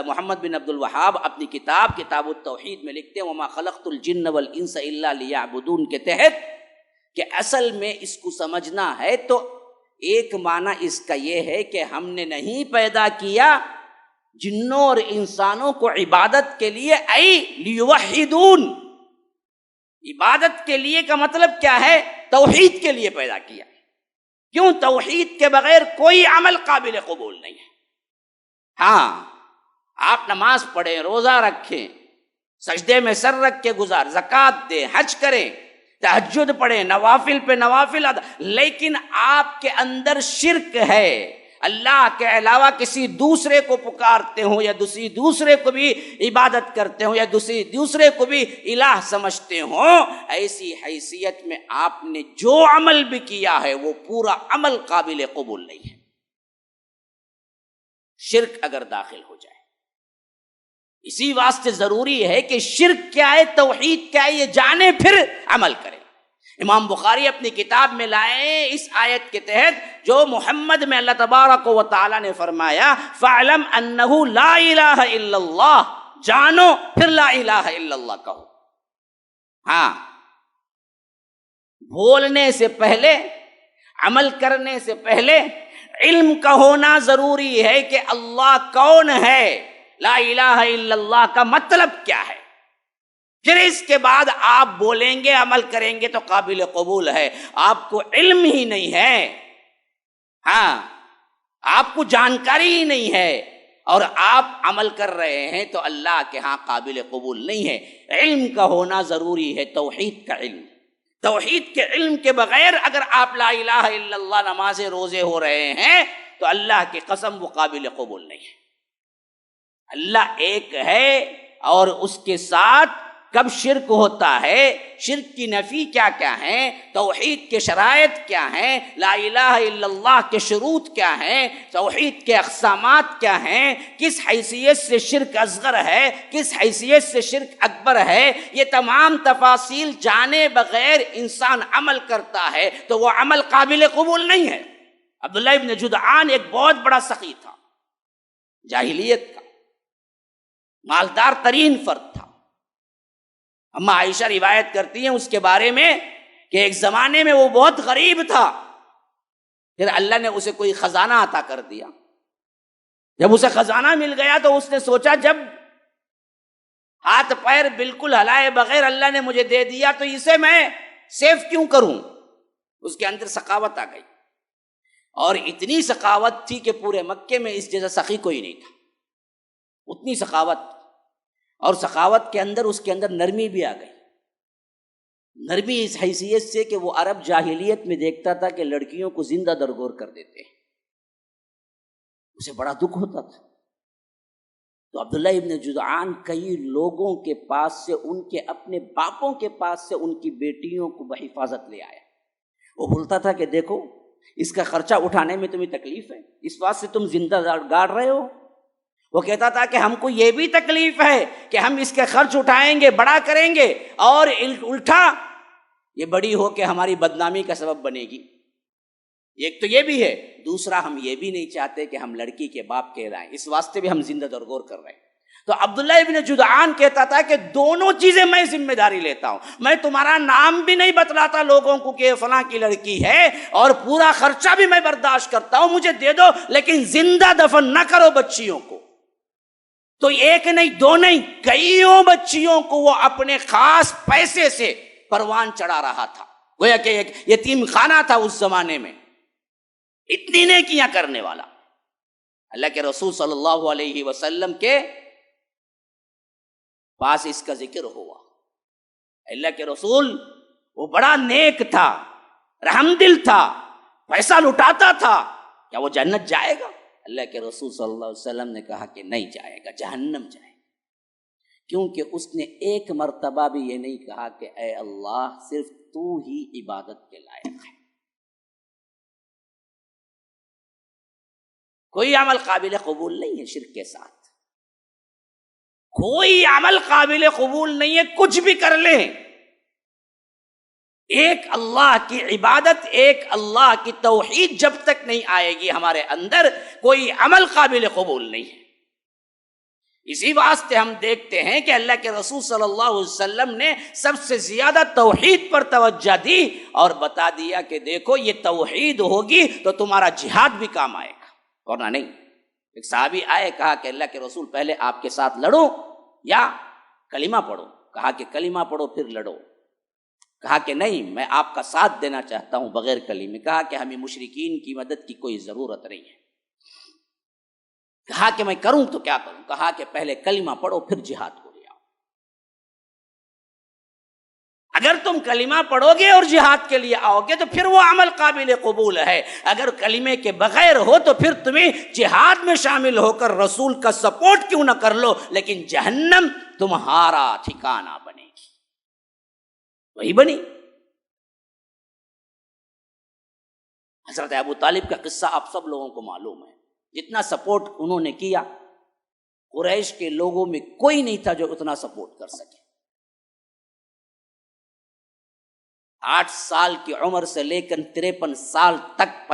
محمد بن عبد الوہاب اپنی کتاب التوحید میں لکھتے ہیں وما خلقت الجن والانس الا لیعبدون کے تحت کہ اصل میں اس کو سمجھنا ہے تو ایک معنی اس کا یہ ہے کہ ہم نے نہیں پیدا کیا جنوں اور انسانوں کو عبادت کے لیے، ای لیوحدون، عبادت کے لیے کا مطلب کیا ہے؟ توحید کے لیے پیدا کیا۔ کیوں؟ توحید کے بغیر کوئی عمل قابل قبول نہیں ہے۔ ہاں، آپ نماز پڑھیں، روزہ رکھیں، سجدے میں سر رکھ کے گزار، زکوٰۃ دیں، حج کریں، تہجد پڑھیں، نوافل پہ نوافل ادا، لیکن آپ کے اندر شرک ہے، اللہ کے علاوہ کسی دوسرے کو پکارتے ہوں یا دوسرے کو بھی عبادت کرتے ہوں یا دوسرے کو بھی الہ سمجھتے ہوں، ایسی حیثیت میں آپ نے جو عمل بھی کیا ہے وہ پورا عمل قابل قبول نہیں ہے۔ شرک اگر داخل ہو جائے، اسی واسطے ضروری ہے کہ شرک کیا ہے، توحید کیا ہے، یہ جانے پھر عمل کرے۔ امام بخاری اپنی کتاب میں لائے اس آیت کے تحت جو محمد میں اللہ تبارک و تعالی نے فرمایا فَاعْلَمْ أَنَّهُ لَا إِلَٰهَ إِلَّا اللَّهُ، جانو پھر لا الہ الا اللہ کہو۔ ہاں، بولنے سے پہلے، عمل کرنے سے پہلے علم کا ہونا ضروری ہے کہ اللہ کون ہے، لا الہ الا اللہ کا مطلب کیا ہے، پھر اس کے بعد آپ بولیں گے، عمل کریں گے تو قابل قبول ہے۔ آپ کو علم ہی نہیں ہے، ہاں، آپ کو جانکاری ہی نہیں ہے اور آپ عمل کر رہے ہیں تو اللہ کے ہاں قابل قبول نہیں ہے۔ علم کا ہونا ضروری ہے، توحید کا علم۔ توحید کے علم کے بغیر اگر آپ لا الہ الا اللہ نمازیں روزے ہو رہے ہیں تو اللہ کی قسم وہ قابل قبول نہیں ہے۔ اللہ ایک ہے اور اس کے ساتھ کب شرک ہوتا ہے، شرک کی نفی کیا کیا ہیں، توحید کے شرائط کیا ہیں، لا الہ الا اللہ کے شروط کیا ہیں، توحید کے اقسامات کیا ہیں، کس حیثیت سے شرک اصغر ہے، کس حیثیت سے شرک اکبر ہے، یہ تمام تفاصیل جانے بغیر انسان عمل کرتا ہے تو وہ عمل قابل قبول نہیں ہے۔ عبداللہ ابن جدعان ایک بہت بڑا سخی تھا، جاہلیت کا مالدار ترین فرد تھا۔ اما عائشہ روایت کرتی ہیں اس کے بارے میں کہ ایک زمانے میں وہ بہت غریب تھا، پھر اللہ نے اسے کوئی خزانہ عطا کر دیا۔ جب اسے خزانہ مل گیا تو اس نے سوچا جب ہاتھ پیر بالکل ہلائے بغیر اللہ نے مجھے دے دیا تو اسے میں سیف کیوں کروں۔ اس کے اندر سخاوت آ گئی، اور اتنی سخاوت تھی کہ پورے مکے میں اس جیسا سخی کوئی نہیں تھا، اتنی سخاوت، اور سخاوت کے اندر اس کے اندر نرمی بھی آ گئی۔ نرمی اس حیثیت سے کہ وہ عرب جاہلیت میں دیکھتا تھا کہ لڑکیوں کو زندہ درگور کر دیتے ہیں، اسے بڑا دکھ ہوتا تھا۔ تو عبداللہ ابن جدعان کئی لوگوں کے پاس سے، ان کے اپنے باپوں کے پاس سے ان کی بیٹیوں کو بحفاظت لے آیا۔ وہ بولتا تھا کہ دیکھو اس کا خرچہ اٹھانے میں تمہیں تکلیف ہے، اس بات سے تم زندہ گاڑ رہے ہو۔ وہ کہتا تھا کہ ہم کو یہ بھی تکلیف ہے کہ ہم اس کے خرچ اٹھائیں گے، بڑا کریں گے، اور الٹا یہ بڑی ہو کے ہماری بدنامی کا سبب بنے گی۔ ایک تو یہ بھی ہے، دوسرا ہم یہ بھی نہیں چاہتے کہ ہم لڑکی کے باپ کہلائیں، اس واسطے بھی ہم زندہ درگور کر رہے ہیں۔ تو عبداللہ ابن جدعان کہتا تھا کہ دونوں چیزیں میں ذمہ داری لیتا ہوں، میں تمہارا نام بھی نہیں بتلاتا لوگوں کو کہ فلاں کی لڑکی ہے، اور پورا خرچہ بھی میں برداشت کرتا ہوں، مجھے دے دو، لیکن زندہ دفن نہ کرو بچیوں کو۔ تو ایک نہیں، دو نہیں، کئیوں بچیوں کو وہ اپنے خاص پیسے سے پروان چڑھا رہا تھا، گویا کہ ایک یتیم خانہ تھا اس زمانے میں، اتنی نیکیاں کرنے والا۔ اللہ کے رسول صلی اللہ علیہ وسلم کے پاس اس کا ذکر ہوا۔ اللہ کے رسول وہ بڑا نیک تھا، رحم دل تھا، پیسہ لٹاتا تھا، کیا وہ جنت جائے گا؟ اللہ کے رسول صلی اللہ علیہ وسلم نے کہا کہ نہیں جائے گا، جہنم جائے گا، کیونکہ اس نے ایک مرتبہ بھی یہ نہیں کہا کہ اے اللہ صرف تو ہی عبادت کے لائق ہے۔ کوئی عمل قابل قبول نہیں ہے شرک کے ساتھ، کوئی عمل قابل قبول نہیں ہے، کچھ بھی کر لیں۔ ایک اللہ کی عبادت، ایک اللہ کی توحید جب تک نہیں آئے گی ہمارے اندر، کوئی عمل قابل قبول نہیں ہے۔ اسی واسطے ہم دیکھتے ہیں کہ اللہ کے رسول صلی اللہ علیہ وسلم نے سب سے زیادہ توحید پر توجہ دی اور بتا دیا کہ دیکھو یہ توحید ہوگی تو تمہارا جہاد بھی کام آئے گا، ورنہ نہیں۔ ایک صحابی آئے، کہا کہ اللہ کے رسول پہلے آپ کے ساتھ لڑو یا کلمہ پڑھو؟ کہا کہ کلمہ پڑھو پھر لڑو۔ کہا کہ نہیں، میں آپ کا ساتھ دینا چاہتا ہوں بغیر کلمے۔ کہا کہ ہمیں مشرکین کی مدد کی کوئی ضرورت نہیں ہے۔ کہا کہ میں کروں تو کیا کروں؟ کہا کہ پہلے کلمہ پڑھو پھر جہاد کو لے آؤ۔ اگر تم کلمہ پڑھو گے اور جہاد کے لیے آؤ گے تو پھر وہ عمل قابل قبول ہے۔ اگر کلمے کے بغیر ہو تو پھر تمہیں جہاد میں شامل ہو کر رسول کا سپورٹ کیوں نہ کر لو، لیکن جہنم تمہارا ٹھکانہ بنے گی۔ وہی بنی۔ حضرت ابو طالب کا قصہ آپ سب لوگوں کو معلوم ہے۔ جتنا سپورٹ انہوں نے کیا، قریش کے لوگوں میں کوئی نہیں تھا جو اتنا سپورٹ کر سکے۔ 8 سال کی عمر سے لے کر 53 سال تک،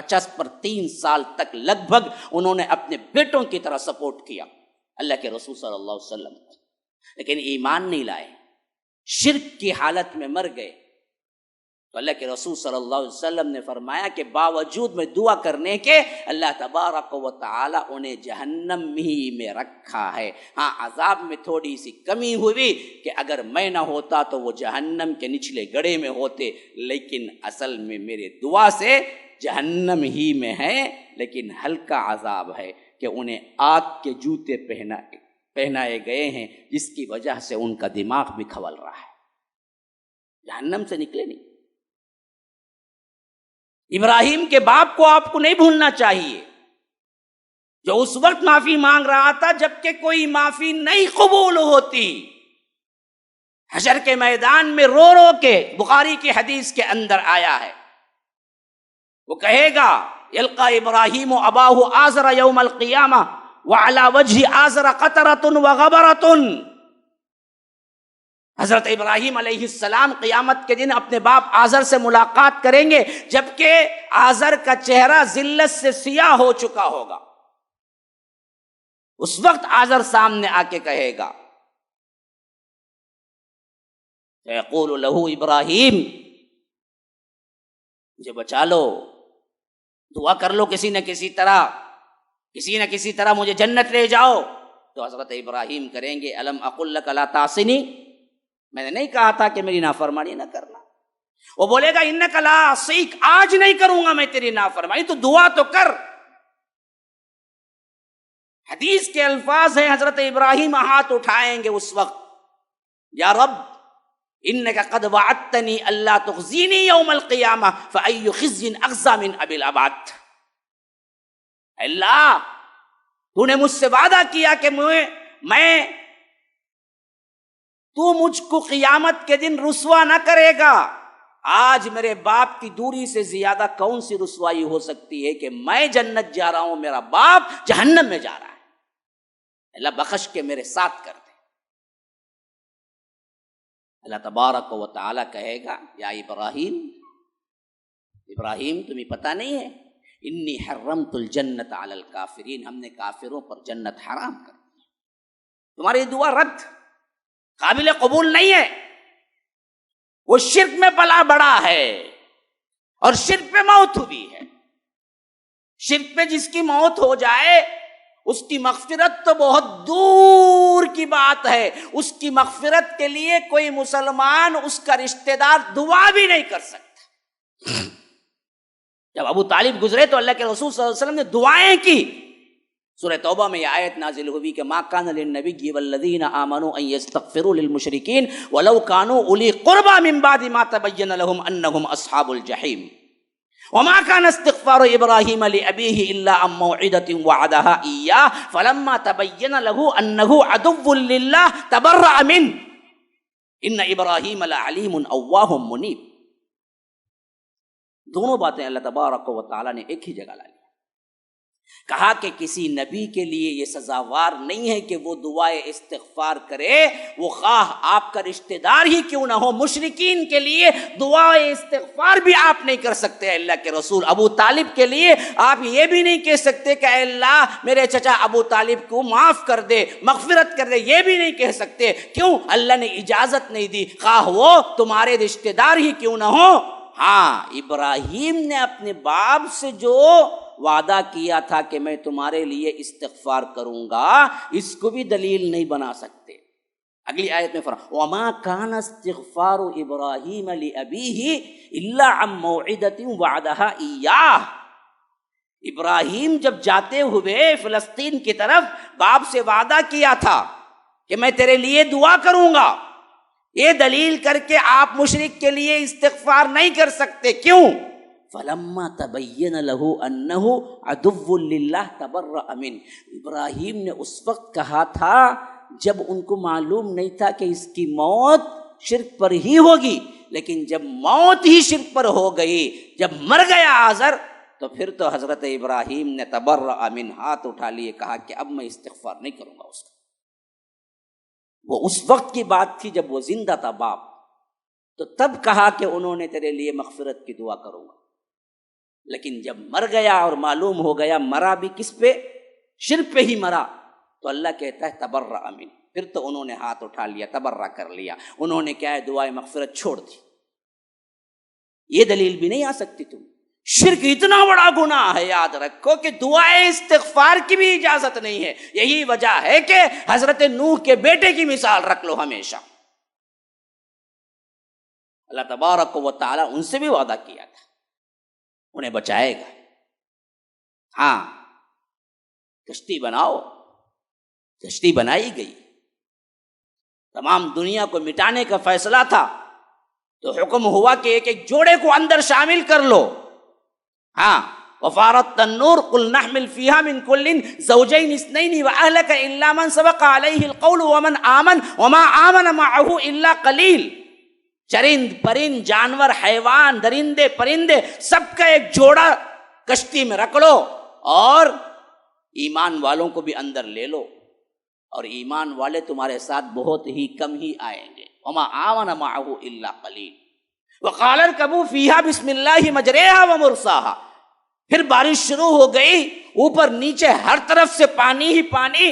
3 سال تک لگ بھگ انہوں نے اپنے بیٹوں کی طرح سپورٹ کیا اللہ کے رسول صلی اللہ علیہ وسلم کو، لیکن ایمان نہیں لائے، شرک کی حالت میں مر گئے۔ تو اللہ کے رسول صلی اللہ علیہ وسلم نے فرمایا کہ باوجود میں دعا کرنے کے اللہ تبارک و تعالی انہیں جہنم ہی میں رکھا ہے۔ ہاں، عذاب میں تھوڑی سی کمی ہوئی کہ اگر میں نہ ہوتا تو وہ جہنم کے نچلے گڑھے میں ہوتے، لیکن اصل میں میرے دعا سے جہنم ہی میں ہے، لیکن ہلکا عذاب ہے کہ انہیں آگ کے جوتے پہنائے گئے ہیں، جس کی وجہ سے ان کا دماغ بھی کھول رہا ہے، جہنم سے نکلے نہیں۔ ابراہیم کے باپ کو آپ کو نہیں بھولنا چاہیے، جو اس وقت معافی مانگ رہا تھا جبکہ کوئی معافی نہیں قبول ہوتی۔ حشر کے میدان میں رو رو کے، بخاری کی حدیث کے اندر آیا ہے، وہ کہے گا یلقى ابراہیم اباہ آزر یوم القیامہ وعلی وجہ آزر قطرۃ وغبرۃ۔ حضرت ابراہیم علیہ السلام قیامت کے دن اپنے باپ آزر سے ملاقات کریں گے، جبکہ آزر کا چہرہ ذلت سے سیاہ ہو چکا ہوگا۔ اس وقت آزر سامنے آ کے کہے گا، یقول لہ ابراہیم، مجھے بچا لو، دعا کر لو کسی نہ کسی طرح مجھے جنت لے جاؤ۔ تو حضرت ابراہیم کریں گے، الم اقل لک لا تعصنی، میں نے نہیں کہا تھا کہ میری نافرمانی نہ کرنا۔ وہ بولے گا انک لا اعصیک، آج نہیں کروں گا میں تیری نافرمانی، تو دعا تو کر۔ حدیث کے الفاظ ہیں، حضرت ابراہیم ہاتھ اٹھائیں گے اس وقت، یا رب انک قد وعدتنی اللہ تخزینی یوم القیامہ فای خزی اخزی من ابی العباد۔ اللہ، تو نے مجھ سے وعدہ کیا کہ تو مجھ کو قیامت کے دن رسوا نہ کرے گا۔ آج میرے باپ کی دوری سے زیادہ کون سی رسوائی ہو سکتی ہے کہ میں جنت جا رہا ہوں، میرا باپ جہنم میں جا رہا ہے۔ اللہ بخش کے میرے ساتھ کر دے۔ اللہ تبارک و تعالی کہے گا، یا ابراہیم تمہیں پتہ نہیں ہے، انی حرمت الجنت علی الکافرین، ہم نے کافروں پر جنت حرام کر دی۔ تمہاری دعا رد، قابل قبول نہیں ہے۔ وہ شرک میں پلا بڑا ہے اور شرک پہ موت ہوئی ہے۔ شرک پہ جس کی موت ہو جائے اس کی مغفرت تو بہت دور کی بات ہے، اس کی مغفرت کے لیے کوئی مسلمان، اس کا رشتہ دار دعا بھی نہیں کر سکتا۔ جب ابو طالب گزرے تو اللہ کے رسول صلی اللہ علیہ وسلم نے دعائیں کی۔ سورہ توبہ میں یہ آیت نازل ہوئی کہ ما کان للنبی والذین آمنوا ان یستغفروا للمشرکین ولو کانوا اولی قربى من بعد ما تبین لهم انهم اصحاب الجحیم وما كان استغفار ابراہیم لابیہ الا عن موعدۃ وعدها ایاہ فلما تبین له انه عدو للہ تبرأ منہ ان ابراہیم لعلیم اواہ منیب۔ دونوں باتیں اللہ تبارک و تعالی نے ایک ہی جگہ لائی۔ کہا کہ کسی نبی کے لیے یہ سزاوار نہیں ہے کہ وہ دعائے استغفار کرے، وہ خواہ آپ کا رشتہ دار ہی کیوں نہ ہو۔ مشرکین کے لیے دعائے استغفار بھی آپ نہیں کر سکتے اللہ کے رسول۔ ابو طالب کے لیے آپ یہ بھی نہیں کہہ سکتے کہ اے اللہ میرے چچا ابو طالب کو معاف کر دے، مغفرت کر دے، یہ بھی نہیں کہہ سکتے۔ کیوں؟ اللہ نے اجازت نہیں دی، خواہ وہ تمہارے رشتہ دار ہی کیوں نہ ہو۔ ہاں، ابراہیم نے اپنے باپ سے جو وعدہ کیا تھا کہ میں تمہارے لیے استغفار کروں گا، اس کو بھی دلیل نہیں بنا سکتے۔ اگلی آیت میں فرمایا وَمَا كَانَ اسْتِغْفَارُ إِبْرَاهِيمَ لِأَبِيهِ إِلَّا عَن مَّوْعِدَةٍ وَعَدَهَا إِيَّاهُ، ابراہیم جب جاتے ہوئے فلسطین کی طرف باپ سے وعدہ کیا تھا کہ میں تیرے لیے دعا کروں گا، یہ دلیل کر کے آپ مشرک کے لیے استغفار نہیں کر سکتے۔ کیوں؟ فَلَمَّا تَبَيَّنَ لَهُ أَنَّهُ عَدُوٌّ لِلَّهِ تَبَرَّأَ مِنْهُ، ابراہیم نے اس وقت کہا تھا جب ان کو معلوم نہیں تھا کہ اس کی موت شرک پر ہی ہوگی، لیکن جب موت ہی شرک پر ہو گئی، جب مر گیا آزر، تو پھر تو حضرت ابراہیم نے تبرأ من، ہاتھ اٹھا لیے، کہا کہ اب میں استغفار نہیں کروں گا اس کا۔ وہ اس وقت کی بات تھی جب وہ زندہ تھا باپ، تو تب کہا کہ انہوں نے تیرے لیے مغفرت کی دعا کروں گا، لیکن جب مر گیا اور معلوم ہو گیا مرا بھی کس پہ؟ شرک پہ ہی مرا، تو اللہ کہتا ہے تبرأ من، پھر تو انہوں نے ہاتھ اٹھا لیا، تبرہ کر لیا، انہوں نے کیا ہے دعائے مغفرت چھوڑ دی۔ یہ دلیل بھی نہیں آ سکتی تم۔ شرک اتنا بڑا گناہ ہے، یاد رکھو کہ دعائے استغفار کی بھی اجازت نہیں ہے۔ یہی وجہ ہے کہ حضرت نوح کے بیٹے کی مثال رکھ لو ہمیشہ، اللہ تبارک و تعالی ان سے بھی وعدہ کیا تھا انہیں بچائے گا۔ ہاں، کشتی بناؤ، کشتی بنائی گئی، تمام دنیا کو مٹانے کا فیصلہ تھا تو حکم ہوا کہ ایک ایک جوڑے کو اندر شامل کر لو۔ ہاں، وفارت النور قل نحمل فيها من كل زوجين اثنين واهلك الا من سبق عليه القول ومن آمن وما آمن معه الا قليل۔ چرند پرند جانور حیوان درندے پرندے سب کا ایک جوڑا کشتی میں رکھ لو، اور ایمان والوں کو بھی اندر لے لو، اور ایمان والے تمہارے ساتھ بہت ہی کم ہی آئیں گے۔ وما آمن معه الا قلیل۔ وقال اركبوا فيها بسم الله مجريها ومرساها۔ پھر بارش شروع ہو گئی، اوپر نیچے ہر طرف سے پانی ہی پانی،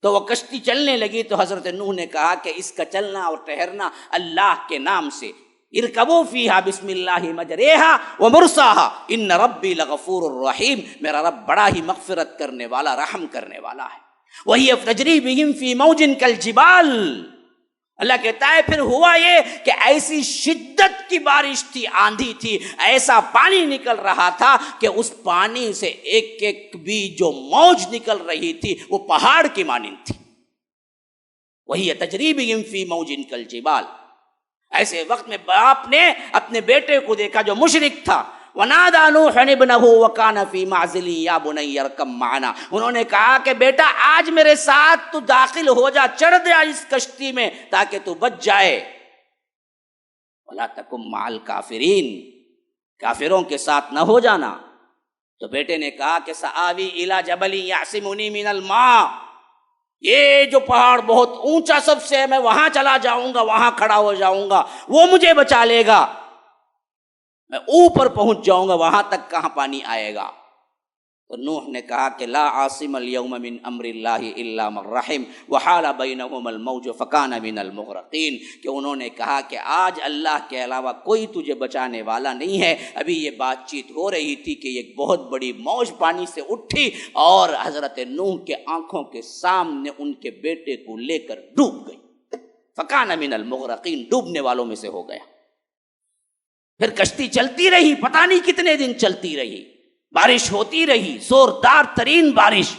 تو وہ کشتی چلنے لگی۔ تو حضرت نوح نے کہا کہ اس کا چلنا اور ٹھہرنا اللہ کے نام سے، ارکبوا فیہا بسم اللہ مجریہا ومرساہا ان ربی لغفور الرحیم، میرا رب بڑا ہی مغفرت کرنے والا، رحم کرنے والا ہے۔ وہی تجری بہم فی موج کالجبال۔ اللہ کہتا ہے پھر ہوا یہ کہ ایسی شدت کی بارش تھی، آندھی تھی، ایسا پانی نکل رہا تھا کہ اس پانی سے ایک ایک بھی جو موج نکل رہی تھی وہ پہاڑ کی مانند تھی۔ وہی تجری بہم فی موج کالجبال۔ ایسے وقت میں باپ نے اپنے بیٹے کو دیکھا جو مشرک تھا، وَنَادَى نُوحٌ ابْنَهُ وَكَانَ فِي مَعْزِلٍ يَا بُنَيَّ ارْكَب مَّعَنَا۔ انہوں نے کہا کہ بیٹا آج میرے ساتھ تو داخل ہو جا، چڑھ دے اس کشتی میں تاکہ تو بچ جائے۔ وَلَا تَكُن مَّعَ الْكَافِرِينَ، کافروں کے ساتھ نہ ہو جانا۔ تو بیٹے نے کہا کہ سآوی إِلَى جَبَلٍ يَعْصِمُنِي مِنَ الْمَاءِ، یہ جو پہاڑ بہت اونچا سب سے ہے، میں وہاں چلا جاؤں گا، وہاں کھڑا ہو جاؤں گا، وہ مجھے بچا لے گا، میں اوپر پہنچ جاؤں گا، وہاں تک کہاں پانی آئے گا۔ تو نوح نے کہا کہ لا عاصم اليوم من امر اللہ الا من رحم وحال بینہم الموج فکان من المغرقین، کہ انہوں نے کہا کہ آج اللہ کے علاوہ کوئی تجھے بچانے والا نہیں ہے۔ ابھی یہ بات چیت ہو رہی تھی کہ ایک بہت بڑی موج پانی سے اٹھی اور حضرت نوح کے آنکھوں کے سامنے ان کے بیٹے کو لے کر ڈوب گئی۔ فکان من المغرقین، ڈوبنے والوں میں سے ہو گیا۔ پھر کشتی چلتی رہی، پتہ نہیں کتنے دن چلتی رہی، بارش ہوتی رہی، زوردار ترین بارش،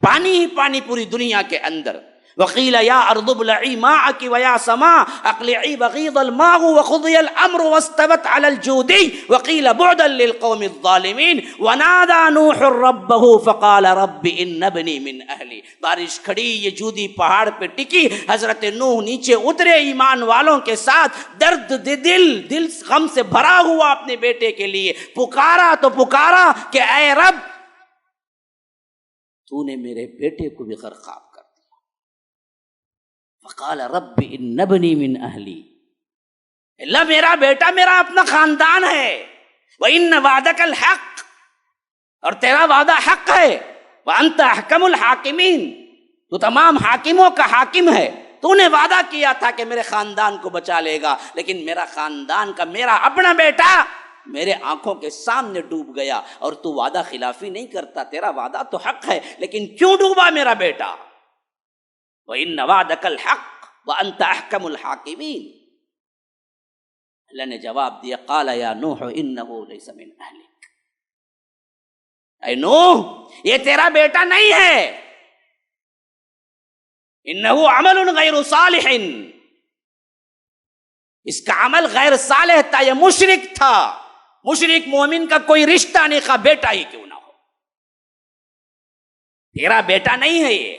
پانی ہی پانی پوری دنیا کے اندر۔ وقیل یا ارض ابلعی ماءک ویا سماء اقلعی وغیض الماء وقضی الامر واستوت علی الجودی وقیل بعدا للقوم الظالمین ونادى نوح ربہ فقال رب ان ابنی من اہلی۔ بارش کھڑی، یہ جودی پہاڑ پہ ٹکی، حضرت نوح نیچے اترے ایمان والوں کے ساتھ، درد دل غم سے بھرا ہوا اپنے بیٹے کے لیے، پکارا تو پکارا کہ اے رب تو نے میرے بیٹے کو بھی غرقاب کر دیا. فقال رب ان ابنی من اہلی، اللہ میرا بیٹا میرا اپنا خاندان ہے. وَإِنَّ وَعْدَكَ الْحَقِّ، اور تیرا وعدہ حق ہے. وَأَنْتَ أَحْكَمُ الْحَاكِمِينَ، تو تمام حاکموں کا حاکم ہے. تو نے وعدہ کیا تھا کہ میرے خاندان کو بچا لے گا، لیکن میرا خاندان کا میرا اپنا بیٹا میرے آنکھوں کے سامنے ڈوب گیا، اور تو وعدہ خلافی نہیں کرتا. تیرا وعدہ تو حق ہے، لیکن کیوں ڈوبا میرا بیٹا؟ وَإِنَّ وَعْدَكَ الْحَقِّ وَأَنْتَ أَحْكَمُ الْحَاكِمِينَ. اللہ نے جواب دیا قال یا نوح انہ لیس من اہلک، اے نوح یہ تیرا بیٹا نہیں ہے. انہ عمل غیر صالح، اس کا عمل غیر صالح تھا، یہ مشرک تھا. مشرک مومن کا کوئی رشتہ نہیں، خواہ بیٹا ہی کیوں نہ ہو. تیرا بیٹا نہیں ہے یہ.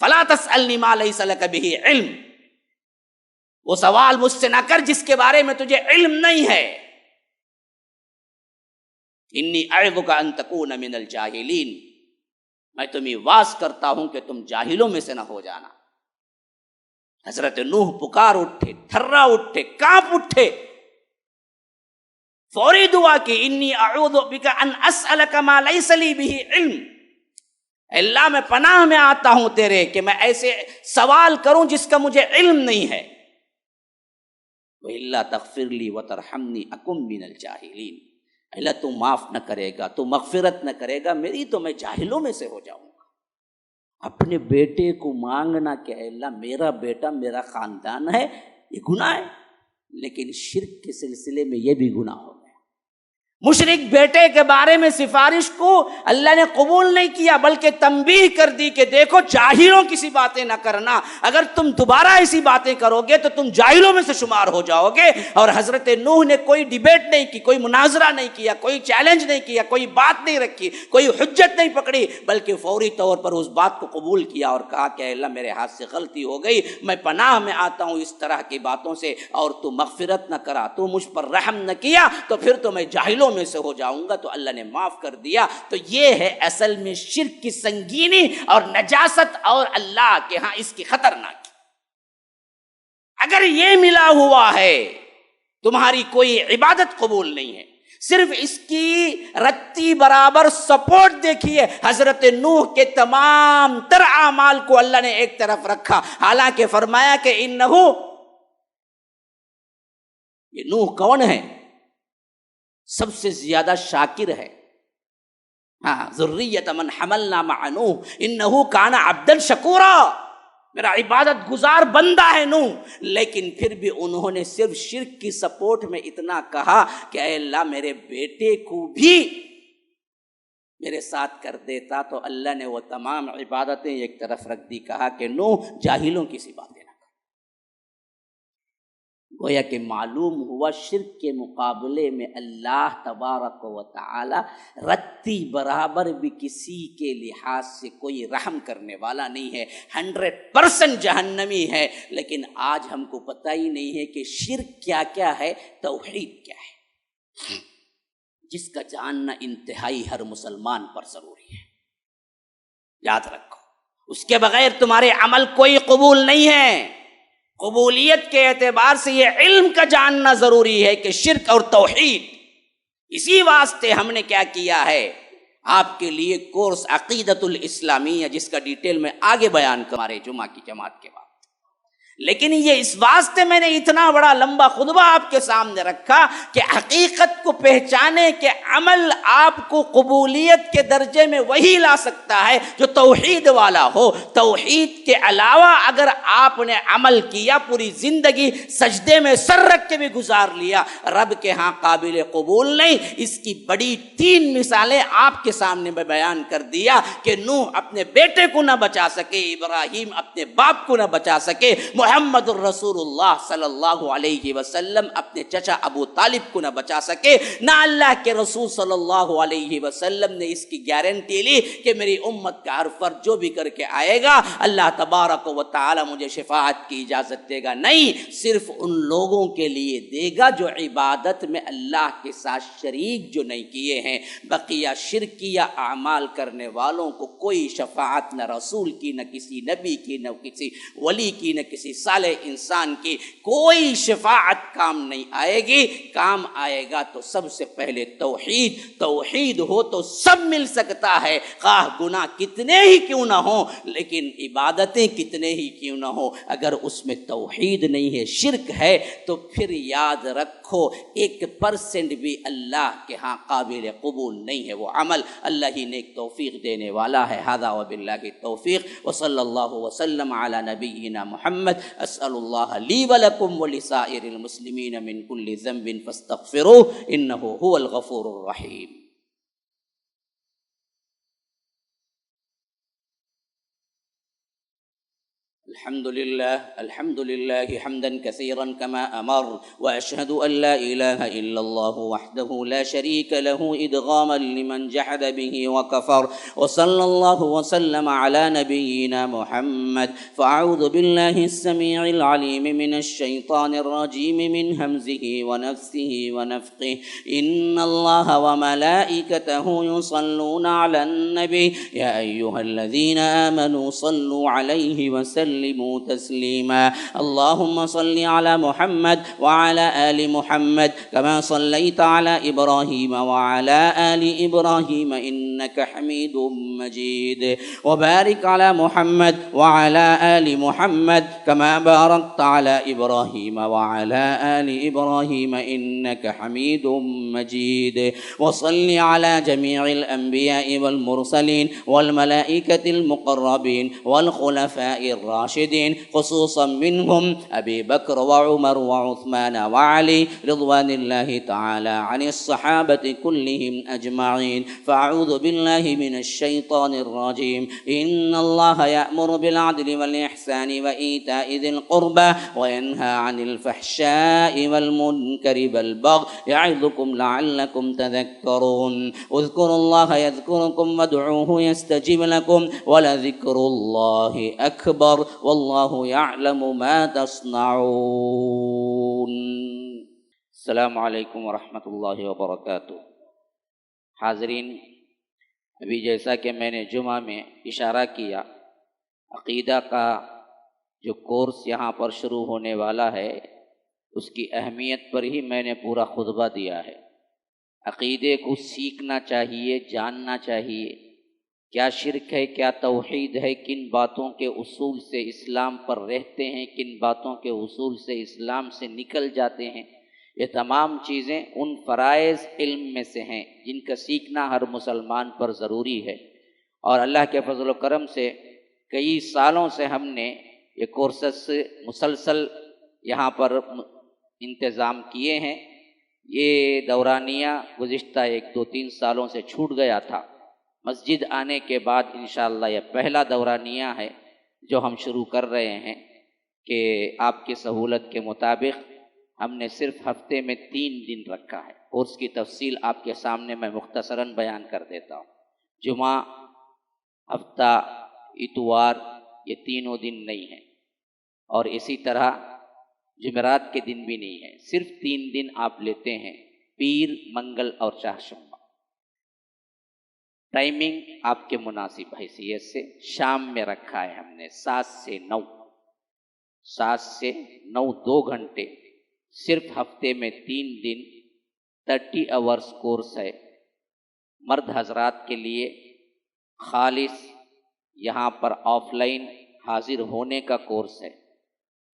فلا تسألنی ما لیس لک بہ علم، وہ سوال مجھ سے نہ کر جس کے بارے میں تجھے علم نہیں ہے. انی اعظک ان تکون من الجاہلین، میں تمہیں واز کرتا ہوں کہ تم جاہلوں میں سے نہ ہو جانا. حضرت نوح پکار اٹھے، تھرا اٹھے، کانپ اٹھے، فوری دعا کی انی اعوذ بک ان اسألک ما لیس لی بہ علم، اللہ میں پناہ میں آتا ہوں تیرے کہ میں ایسے سوال کروں جس کا مجھے علم نہیں ہے. وَإِلَّا تَغْفِرْ لِي وَتَرْحَمْنِي أَكُنْ مِنَ الْجَاهِلِينَ، اللہ تو معاف نہ کرے گا، تو مغفرت نہ کرے گا میری، تو میں جاہلوں میں سے ہو جاؤں گا. اپنے بیٹے کو مانگنا کہ اے اللہ میرا بیٹا میرا خاندان ہے، یہ گناہ ہے، لیکن شرک کے سلسلے میں یہ بھی گناہ ہو گیا. مشرک بیٹے کے بارے میں سفارش کو اللہ نے قبول نہیں کیا، بلکہ تنبیہ کر دی کہ دیکھو جاہلوں کی سی باتیں نہ کرنا، اگر تم دوبارہ ایسی باتیں کرو گے تو تم جاہلوں میں سے شمار ہو جاؤ گے. اور حضرت نوح نے کوئی ڈیبیٹ نہیں کی، کوئی مناظرہ نہیں کیا، کوئی چیلنج نہیں کیا، کوئی بات نہیں رکھی، کوئی حجت نہیں پکڑی، بلکہ فوری طور پر اس بات کو قبول کیا اور کہا کہ اللہ میرے ہاتھ سے غلطی ہو گئی، میں پناہ میں آتا ہوں اس طرح کی باتوں سے، اور تو مغفرت نہ کرا، تو مجھ پر رحم نہ کیا تو پھر تو میں جاہلوں میں سے ہو جاؤں گا. تو اللہ نے معاف کر دیا. تو یہ ہے اصل میں شرک کی سنگینی اور نجاست، اور اللہ کے ہاں اس کی خطرناکی. اگر یہ ملا ہوا ہے تمہاری کوئی عبادت قبول نہیں ہے، صرف اس کی رتی برابر سپورٹ دیکھیے. حضرت نوح کے تمام تر اعمال کو اللہ نے ایک طرف رکھا، حالانکہ فرمایا کہ انہو، یہ نوح کون ہے؟ سب سے زیادہ شاکر ہے. ہاں، ذریۃ من حملنا مع نوح انہ کان عبدا شکورا، میرا عبادت گزار بندہ ہے نوح. لیکن پھر بھی انہوں نے صرف شرک کی سپورٹ میں اتنا کہا کہ اے اللہ میرے بیٹے کو بھی میرے ساتھ کر دیتا، تو اللہ نے وہ تمام عبادتیں ایک طرف رکھ دی. کہا کہ نوح جاہلوں کی سی باتیں نہ کر. گویا کہ معلوم ہوا شرک کے مقابلے میں اللہ تبارک و تعالی رتی برابر بھی کسی کے لحاظ سے کوئی رحم کرنے والا نہیں ہے، 100% جہنمی ہے. لیکن آج ہم کو پتہ ہی نہیں ہے کہ شرک کیا کیا ہے، توحید کیا ہے، جس کا جاننا انتہائی ہر مسلمان پر ضروری ہے. یاد رکھو، اس کے بغیر تمہارے عمل کوئی قبول نہیں ہے. قبولیت کے اعتبار سے یہ علم کا جاننا ضروری ہے کہ شرک اور توحید. اسی واسطے ہم نے کیا کیا ہے، آپ کے لیے کورس عقیدت الاسلامیہ، جس کا ڈیٹیل میں آگے بیان کروں ہمارے جمعہ کی جماعت کے بعد. لیکن یہ اس واسطے میں نے اتنا بڑا لمبا خطبہ آپ کے سامنے رکھا کہ حقیقت کو پہچانے کہ عمل آپ کو قبولیت کے درجے میں وہی لا سکتا ہے جو توحید والا ہو. توحید کے علاوہ اگر آپ نے عمل کیا، پوری زندگی سجدے میں سر رکھ کے بھی گزار لیا، رب کے ہاں قابل قبول نہیں. اس کی بڑی 3 مثالیں آپ کے سامنے میں بیان کر دیا کہ نوح اپنے بیٹے کو نہ بچا سکے، ابراہیم اپنے باپ کو نہ بچا سکے، محمد الرسول اللہ صلی اللہ علیہ وسلم اپنے چچا ابو طالب کو نہ بچا سکے، نہ اللہ کے رسول صلی اللہ علیہ وسلم نے اس کی گارنٹی لی کہ میری امت کا ہر فرد جو بھی کر کے آئے گا اللہ تبارک و تعالی مجھے شفاعت کی اجازت دے گا. نہیں، صرف ان لوگوں کے لیے دے گا جو عبادت میں اللہ کے ساتھ شریک جو نہیں کیے ہیں. بقیہ شرکیہ اعمال کرنے والوں کو کوئی شفاعت نہ رسول کی، نہ کسی نبی کی، نہ کسی ولی کی، نہ کسی صالح انسان کی، کوئی شفاعت کام نہیں آئے گی. کام آئے گا تو سب سے پہلے توحید. توحید ہو تو سب مل سکتا ہے، خواہ گناہ کتنے ہی کیوں نہ ہوں، لیکن عبادتیں کتنے ہی کیوں نہ ہوں، اگر اس میں توحید نہیں ہے، شرک ہے، تو پھر یاد رکھو 1% بھی اللہ کے ہاں قابل قبول نہیں ہے وہ عمل. اللہ ہی نیک توفیق دینے والا ہے. ھذا وباللہ التوفیق وصلی اللہ وسلم علی نبینا محمد. اسأل اللہ لی ولکم ولسائر المسلمین من کل ذنب فاستغفروہ انہ هو الغفور الرحیم. الحمد لله حمدا كثيرا كما أمر، وأشهد أن لا إله إلا الله وحده لا شريك له إدغاما لمن جحد به وكفر، وصلى الله وسلم على نبينا محمد. فأعوذ بالله السميع العليم من الشيطان الرجيم من همزه ونفسه ونفخه. إن الله وملائكته يصلون على النبي يا أيها الذين آمنوا صلوا عليه وسلموا تسليما. اللهم صل على محمد وعلى آل محمد كما صليت على إبراهيم وعلى آل إبراهيم إنك حميد مجيد. وبارك على محمد وعلى آل محمد كما باركت على إبراهيم وعلى آل إبراهيم إنك حميد مجيد. وصل على جميع الأنبياء والمرسلين والملائكة المقربين والخلفاء الراشدين خصوصا منهم أبي بكر وعمر وعثمان وعلي رضوان الله تعالى عن الصحابة كلهم أجمعين. فأعوذ بالله من الشيطان الرجيم. إن الله يأمر بالعدل والإحسان وإيتاء ذي القربى وينهى عن الفحشاء والمنكر والبغي يعظكم لعلكم تذكرون. اذكروا الله يذكركم وادعوه يستجب لكم ولذكر الله أكبر واللہ یعلم ما تصنعون. السلام علیکم ورحمۃ اللہ وبرکاتہ. حاضرین، ابھی جیسا کہ میں نے جمعہ میں اشارہ کیا، عقیدہ کا جو کورس یہاں پر شروع ہونے والا ہے اس کی اہمیت پر ہی میں نے پورا خطبہ دیا ہے. عقیدے کو سیکھنا چاہیے، جاننا چاہیے، کیا شرک ہے، کیا توحید ہے، کن باتوں کے اصول سے اسلام پر رہتے ہیں، کن باتوں کے اصول سے اسلام سے نکل جاتے ہیں. یہ تمام چیزیں ان فرائض علم میں سے ہیں جن کا سیکھنا ہر مسلمان پر ضروری ہے. اور اللہ کے فضل و کرم سے کئی سالوں سے ہم نے یہ کورسز مسلسل یہاں پر انتظام کیے ہیں. یہ دورانیہ گزشتہ 1-2-3 سالوں سے چھوٹ گیا تھا. مسجد آنے کے بعد انشاءاللہ یہ پہلا دورانیہ ہے جو ہم شروع کر رہے ہیں کہ آپ کی سہولت کے مطابق ہم نے صرف ہفتے میں 3 دن رکھا ہے. کورس کی تفصیل آپ کے سامنے میں مختصراً بیان کر دیتا ہوں. جمعہ، ہفتہ، اتوار یہ تینوں دن نہیں ہیں، اور اسی طرح جمعرات کے دن بھی نہیں ہیں. صرف 3 دن آپ لیتے ہیں، پیر، منگل اور چہارشنبہ. ٹائمنگ آپ کے مناسب حیثیت سے شام میں رکھا ہے ہم نے 7 سے 9. 7 سے 9 2 گھنٹے، صرف ہفتے میں 3 دن 30 آورز کورس ہے. مرد حضرات کے لیے خالص یہاں پر آف لائن حاضر ہونے کا کورس ہے.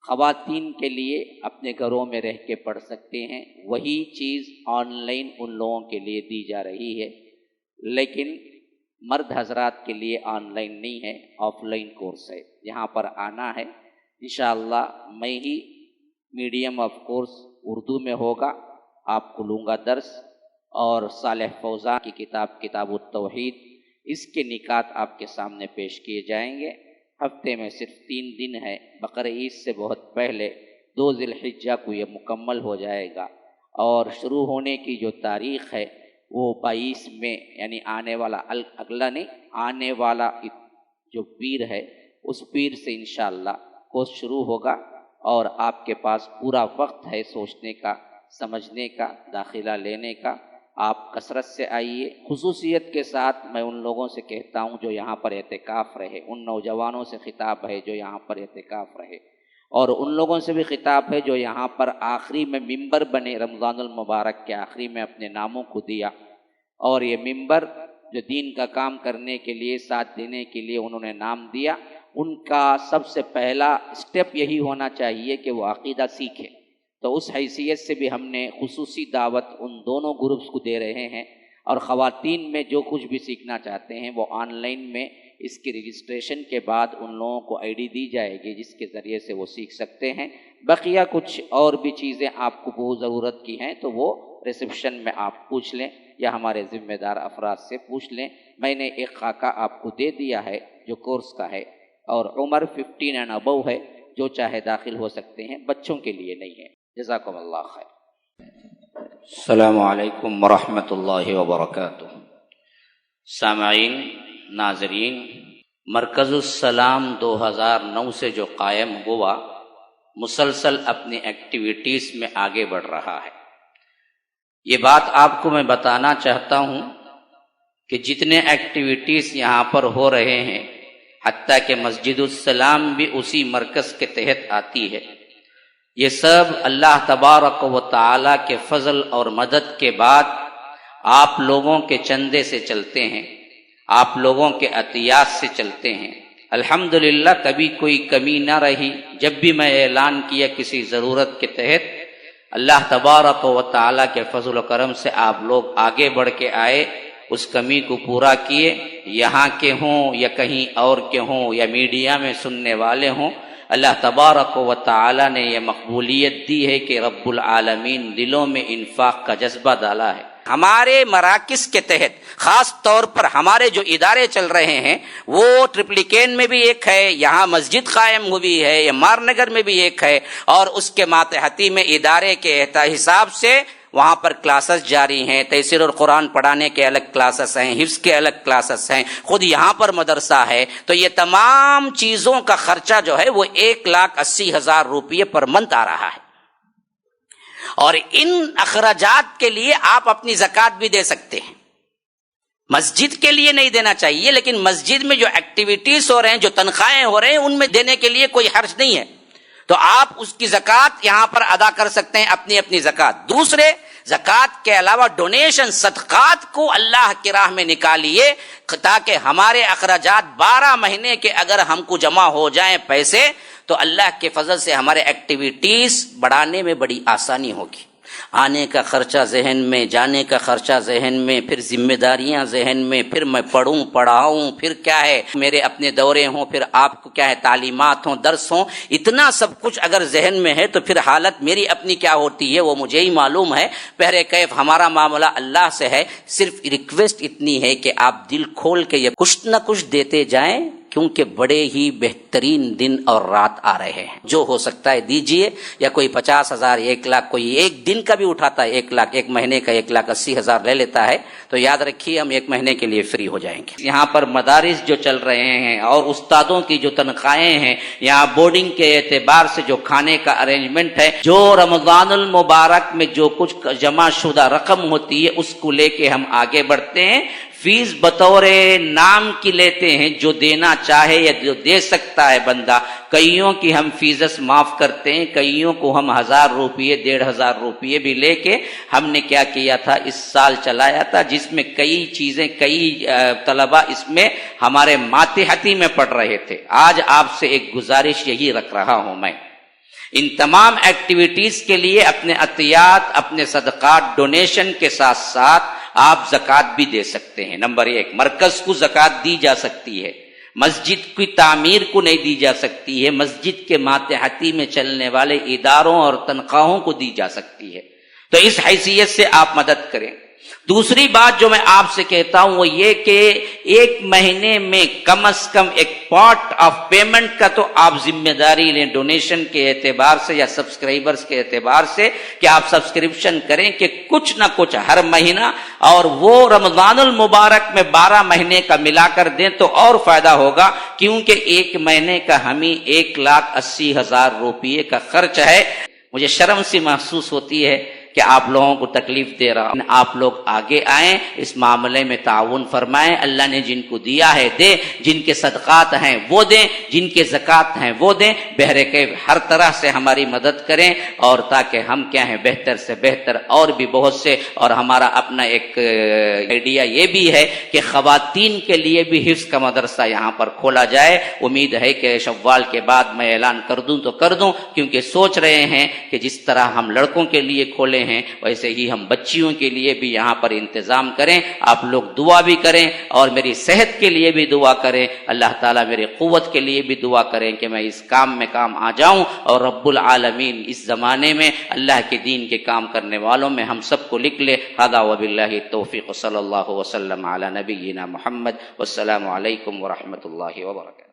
خواتین کے لیے اپنے گھروں میں رہ کے پڑھ سکتے ہیں. وہی چیز آن لائن ان لوگوں کے لیے دی جا رہی ہے، لیکن مرد حضرات کے لیے آن لائن نہیں ہے، آف لائن کورس ہے. یہاں پر آنا ہے انشاءاللہ. میں ہی میڈیم آف کورس اردو میں ہوگا، آپ کو لوں گا درس، اور صالح فوزان کی کتاب التوحید، اس کے نکات آپ کے سامنے پیش کیے جائیں گے. ہفتے میں صرف 3 دن ہے، بقرعید سے بہت پہلے 2 ذی الحجہ کو یہ مکمل ہو جائے گا، اور شروع ہونے کی جو تاریخ ہے وہ 22 میں، یعنی آنے والا اگلا نہیں، آنے والا جو پیر ہے اس پیر سے انشاءاللہ کورس شروع ہوگا، اور آپ کے پاس پورا وقت ہے سوچنے کا، سمجھنے کا، داخلہ لینے کا۔ آپ کثرت سے آئیے۔ خصوصیت کے ساتھ میں ان لوگوں سے کہتا ہوں جو یہاں پر اعتکاف رہے، ان نوجوانوں سے خطاب ہے جو یہاں پر اعتکاف رہے، اور ان لوگوں سے بھی خطاب ہے جو یہاں پر آخری میں ممبر بنے، رمضان المبارک کے آخری میں اپنے ناموں کو دیا، اور یہ ممبر جو دین کا کام کرنے کے لیے، ساتھ دینے کے لیے انہوں نے نام دیا، ان کا سب سے پہلا اسٹیپ یہی ہونا چاہیے کہ وہ عقیدہ سیکھے۔ تو اس حیثیت سے بھی ہم نے خصوصی دعوت ان دونوں گروپس کو دے رہے ہیں، اور خواتین میں جو کچھ بھی سیکھنا چاہتے ہیں وہ آن لائن میں اس کی رجسٹریشن کے بعد ان لوگوں کو آئی ڈی دی جائے گی جس کے ذریعے سے وہ سیکھ سکتے ہیں۔ بقیہ کچھ اور بھی چیزیں آپ کو بہت ضرورت کی ہیں تو وہ ریسیپشن میں آپ پوچھ لیں یا ہمارے ذمہ دار افراد سے پوچھ لیں۔ میں نے ایک خاکہ آپ کو دے دیا ہے جو کورس کا ہے، اور عمر 15 اینڈ ابو ہے، جو چاہے داخل ہو سکتے ہیں، بچوں کے لیے نہیں ہے۔ جزاکم اللہ خیر۔ السلام علیکم ورحمۃ اللہ وبرکاتہ۔ سامعین، ناظرین، مرکز السلام 2009 سے جو قائم ہوا، مسلسل اپنی ایکٹیویٹیز میں آگے بڑھ رہا ہے۔ یہ بات آپ کو میں بتانا چاہتا ہوں کہ جتنے ایکٹیویٹیز یہاں پر ہو رہے ہیں، حتیٰ کہ مسجد السلام بھی اسی مرکز کے تحت آتی ہے، یہ سب اللہ تبارک و تعالی کے فضل اور مدد کے بعد آپ لوگوں کے چندے سے چلتے ہیں، آپ لوگوں کے عطیات سے چلتے ہیں۔ الحمدللہ کبھی کوئی کمی نہ رہی۔ جب بھی میں اعلان کیا کسی ضرورت کے تحت، اللہ تبارک و تعالی کے فضل و کرم سے آپ لوگ آگے بڑھ کے آئے، اس کمی کو پورا کیے، یہاں کے ہوں یا کہیں اور کے ہوں یا میڈیا میں سننے والے ہوں۔ اللہ تبارک و تعالی نے یہ مقبولیت دی ہے کہ رب العالمین دلوں میں انفاق کا جذبہ ڈالا ہے۔ ہمارے مراکز کے تحت خاص طور پر ہمارے جو ادارے چل رہے ہیں، وہ ٹرپلیکین میں بھی ایک ہے، یہاں مسجد قائم ہوئی ہے، یمار نگر میں بھی ایک ہے، اور اس کے ماتحتی میں ادارے کے حساب سے وہاں پر کلاسز جاری ہیں، تفسیر اور قرآن پڑھانے کے الگ کلاسز ہیں، حفظ کے الگ کلاسز ہیں، خود یہاں پر مدرسہ ہے۔ تو یہ تمام چیزوں کا خرچہ جو ہے وہ 1,80,000 روپے پر منتھ آ رہا ہے، اور ان اخراجات کے لیے آپ اپنی زکوٰۃ بھی دے سکتے ہیں۔ مسجد کے لیے نہیں دینا چاہیے، لیکن مسجد میں جو ایکٹیویٹیز ہو رہے ہیں، جو تنخواہیں ہو رہے ہیں، ان میں دینے کے لیے کوئی حرج نہیں ہے، تو آپ اس کی زکوٰۃ یہاں پر ادا کر سکتے ہیں، اپنی اپنی زکوٰۃ۔ دوسرے، زکوٰۃ کے علاوہ ڈونیشن، صدقات کو اللہ کی راہ میں نکالیے، تاکہ ہمارے اخراجات 12 مہینے کے اگر ہم کو جمع ہو جائیں پیسے، تو اللہ کے فضل سے ہمارے ایکٹیویٹیز بڑھانے میں بڑی آسانی ہوگی۔ آنے کا خرچہ ذہن میں، جانے کا خرچہ ذہن میں، پھر ذمہ داریاں ذہن میں، پھر میں پڑھوں پڑھاؤں، پھر کیا ہے میرے اپنے دورے ہوں، پھر آپ کو کیا ہے تعلیمات ہوں، درس ہوں، اتنا سب کچھ اگر ذہن میں ہے تو پھر حالت میری اپنی کیا ہوتی ہے وہ مجھے ہی معلوم ہے۔ پہرے کیف ہمارا معاملہ اللہ سے ہے، صرف ریکویسٹ اتنی ہے کہ آپ دل کھول کے یہ کچھ نہ کچھ دیتے جائیں، کیونکہ بڑے ہی بہترین دن اور رات آ رہے ہیں۔ جو ہو سکتا ہے دیجئے، یا کوئی 50,000، 1,00,000، کوئی ایک دن کا بھی اٹھاتا ہے 1,00,000، ایک مہینے کا 1,80,000 لے لیتا ہے، تو یاد رکھیے ہم 1 مہینے کے لیے فری ہو جائیں گے۔ یہاں پر مدارس جو چل رہے ہیں اور استادوں کی جو تنخواہیں ہیں، یہاں بورڈنگ کے اعتبار سے جو کھانے کا ارینجمنٹ ہے، جو رمضان المبارک میں جو کچھ جمع شدہ رقم ہوتی ہے اس کو لے کے ہم آگے بڑھتے ہیں۔ فیس بطور نام کی لیتے ہیں، جو دینا چاہے یا جو دے سکتا ہے بندہ۔ کئیوں کی ہم فیسز معاف کرتے ہیں، کئیوں کو ہم 1,000 روپے 1,500 روپے بھی لے کے ہم نے کیا کیا تھا، اس سال چلایا تھا، جس میں کئی چیزیں، کئی طلبہ اس میں ہمارے ماتحتی میں پڑھ رہے تھے۔ آج آپ سے ایک گزارش یہی رکھ رہا ہوں میں، ان تمام ایکٹیویٹیز کے لیے اپنے عطیات، اپنے صدقات، ڈونیشن کے ساتھ ساتھ آپ زکوٰۃ بھی دے سکتے ہیں۔ نمبر 1، مرکز کو زکوٰۃ دی جا سکتی ہے، مسجد کی تعمیر کو نہیں دی جا سکتی ہے، مسجد کے ماتحتی میں چلنے والے اداروں اور تنخواہوں کو دی جا سکتی ہے۔ تو اس حیثیت سے آپ مدد کریں۔ دوسری بات جو میں آپ سے کہتا ہوں وہ یہ کہ ایک مہینے میں کم از کم ایک پارٹ آف پیمنٹ کا تو آپ ذمہ داری لیں ڈونیشن کے اعتبار سے یا سبسکرائبرز کے اعتبار سے، کہ آپ سبسکرپشن کریں کہ کچھ نہ کچھ ہر مہینہ، اور وہ رمضان المبارک میں 12 مہینے کا ملا کر دیں تو اور فائدہ ہوگا، کیونکہ ایک مہینے کا ہمیں 1,80,000 روپیے کا خرچ ہے۔ مجھے شرم سی محسوس ہوتی ہے کہ آپ لوگوں کو تکلیف دے رہا ہوں، آپ لوگ آگے آئیں، اس معاملے میں تعاون فرمائیں، اللہ نے جن کو دیا ہے دے، جن کے صدقات ہیں وہ دیں، جن کے زکوٰۃ ہیں وہ دیں، بہرکیف ہر طرح سے ہماری مدد کریں، اور تاکہ ہم کیا ہیں بہتر سے بہتر اور بھی بہت سے، اور ہمارا اپنا ایک آئیڈیا یہ بھی ہے کہ خواتین کے لیے بھی حفظ کا مدرسہ یہاں پر کھولا جائے۔ امید ہے کہ شوال کے بعد میں اعلان کر دوں تو کر دوں، کیونکہ سوچ رہے ہیں کہ جس طرح ہم لڑکوں کے لیے کھولے ہیں ویسے ہی ہم بچیوں کے لیے بھی یہاں پر انتظام کریں۔ آپ لوگ دعا بھی کریں اور میری صحت کے لیے بھی دعا کریں، اللہ تعالیٰ میری قوت کے لیے بھی دعا کریں کہ میں اس کام میں کام آ جاؤں، اور رب العالمین اس زمانے میں اللہ کے دین کے کام کرنے والوں میں ہم سب کو لکھ لے۔ ھذا وباللہ التوفیق، صلی اللہ وسلم علی نبینا محمد، والسلام علیکم ورحمۃ اللہ وبرکاتہ۔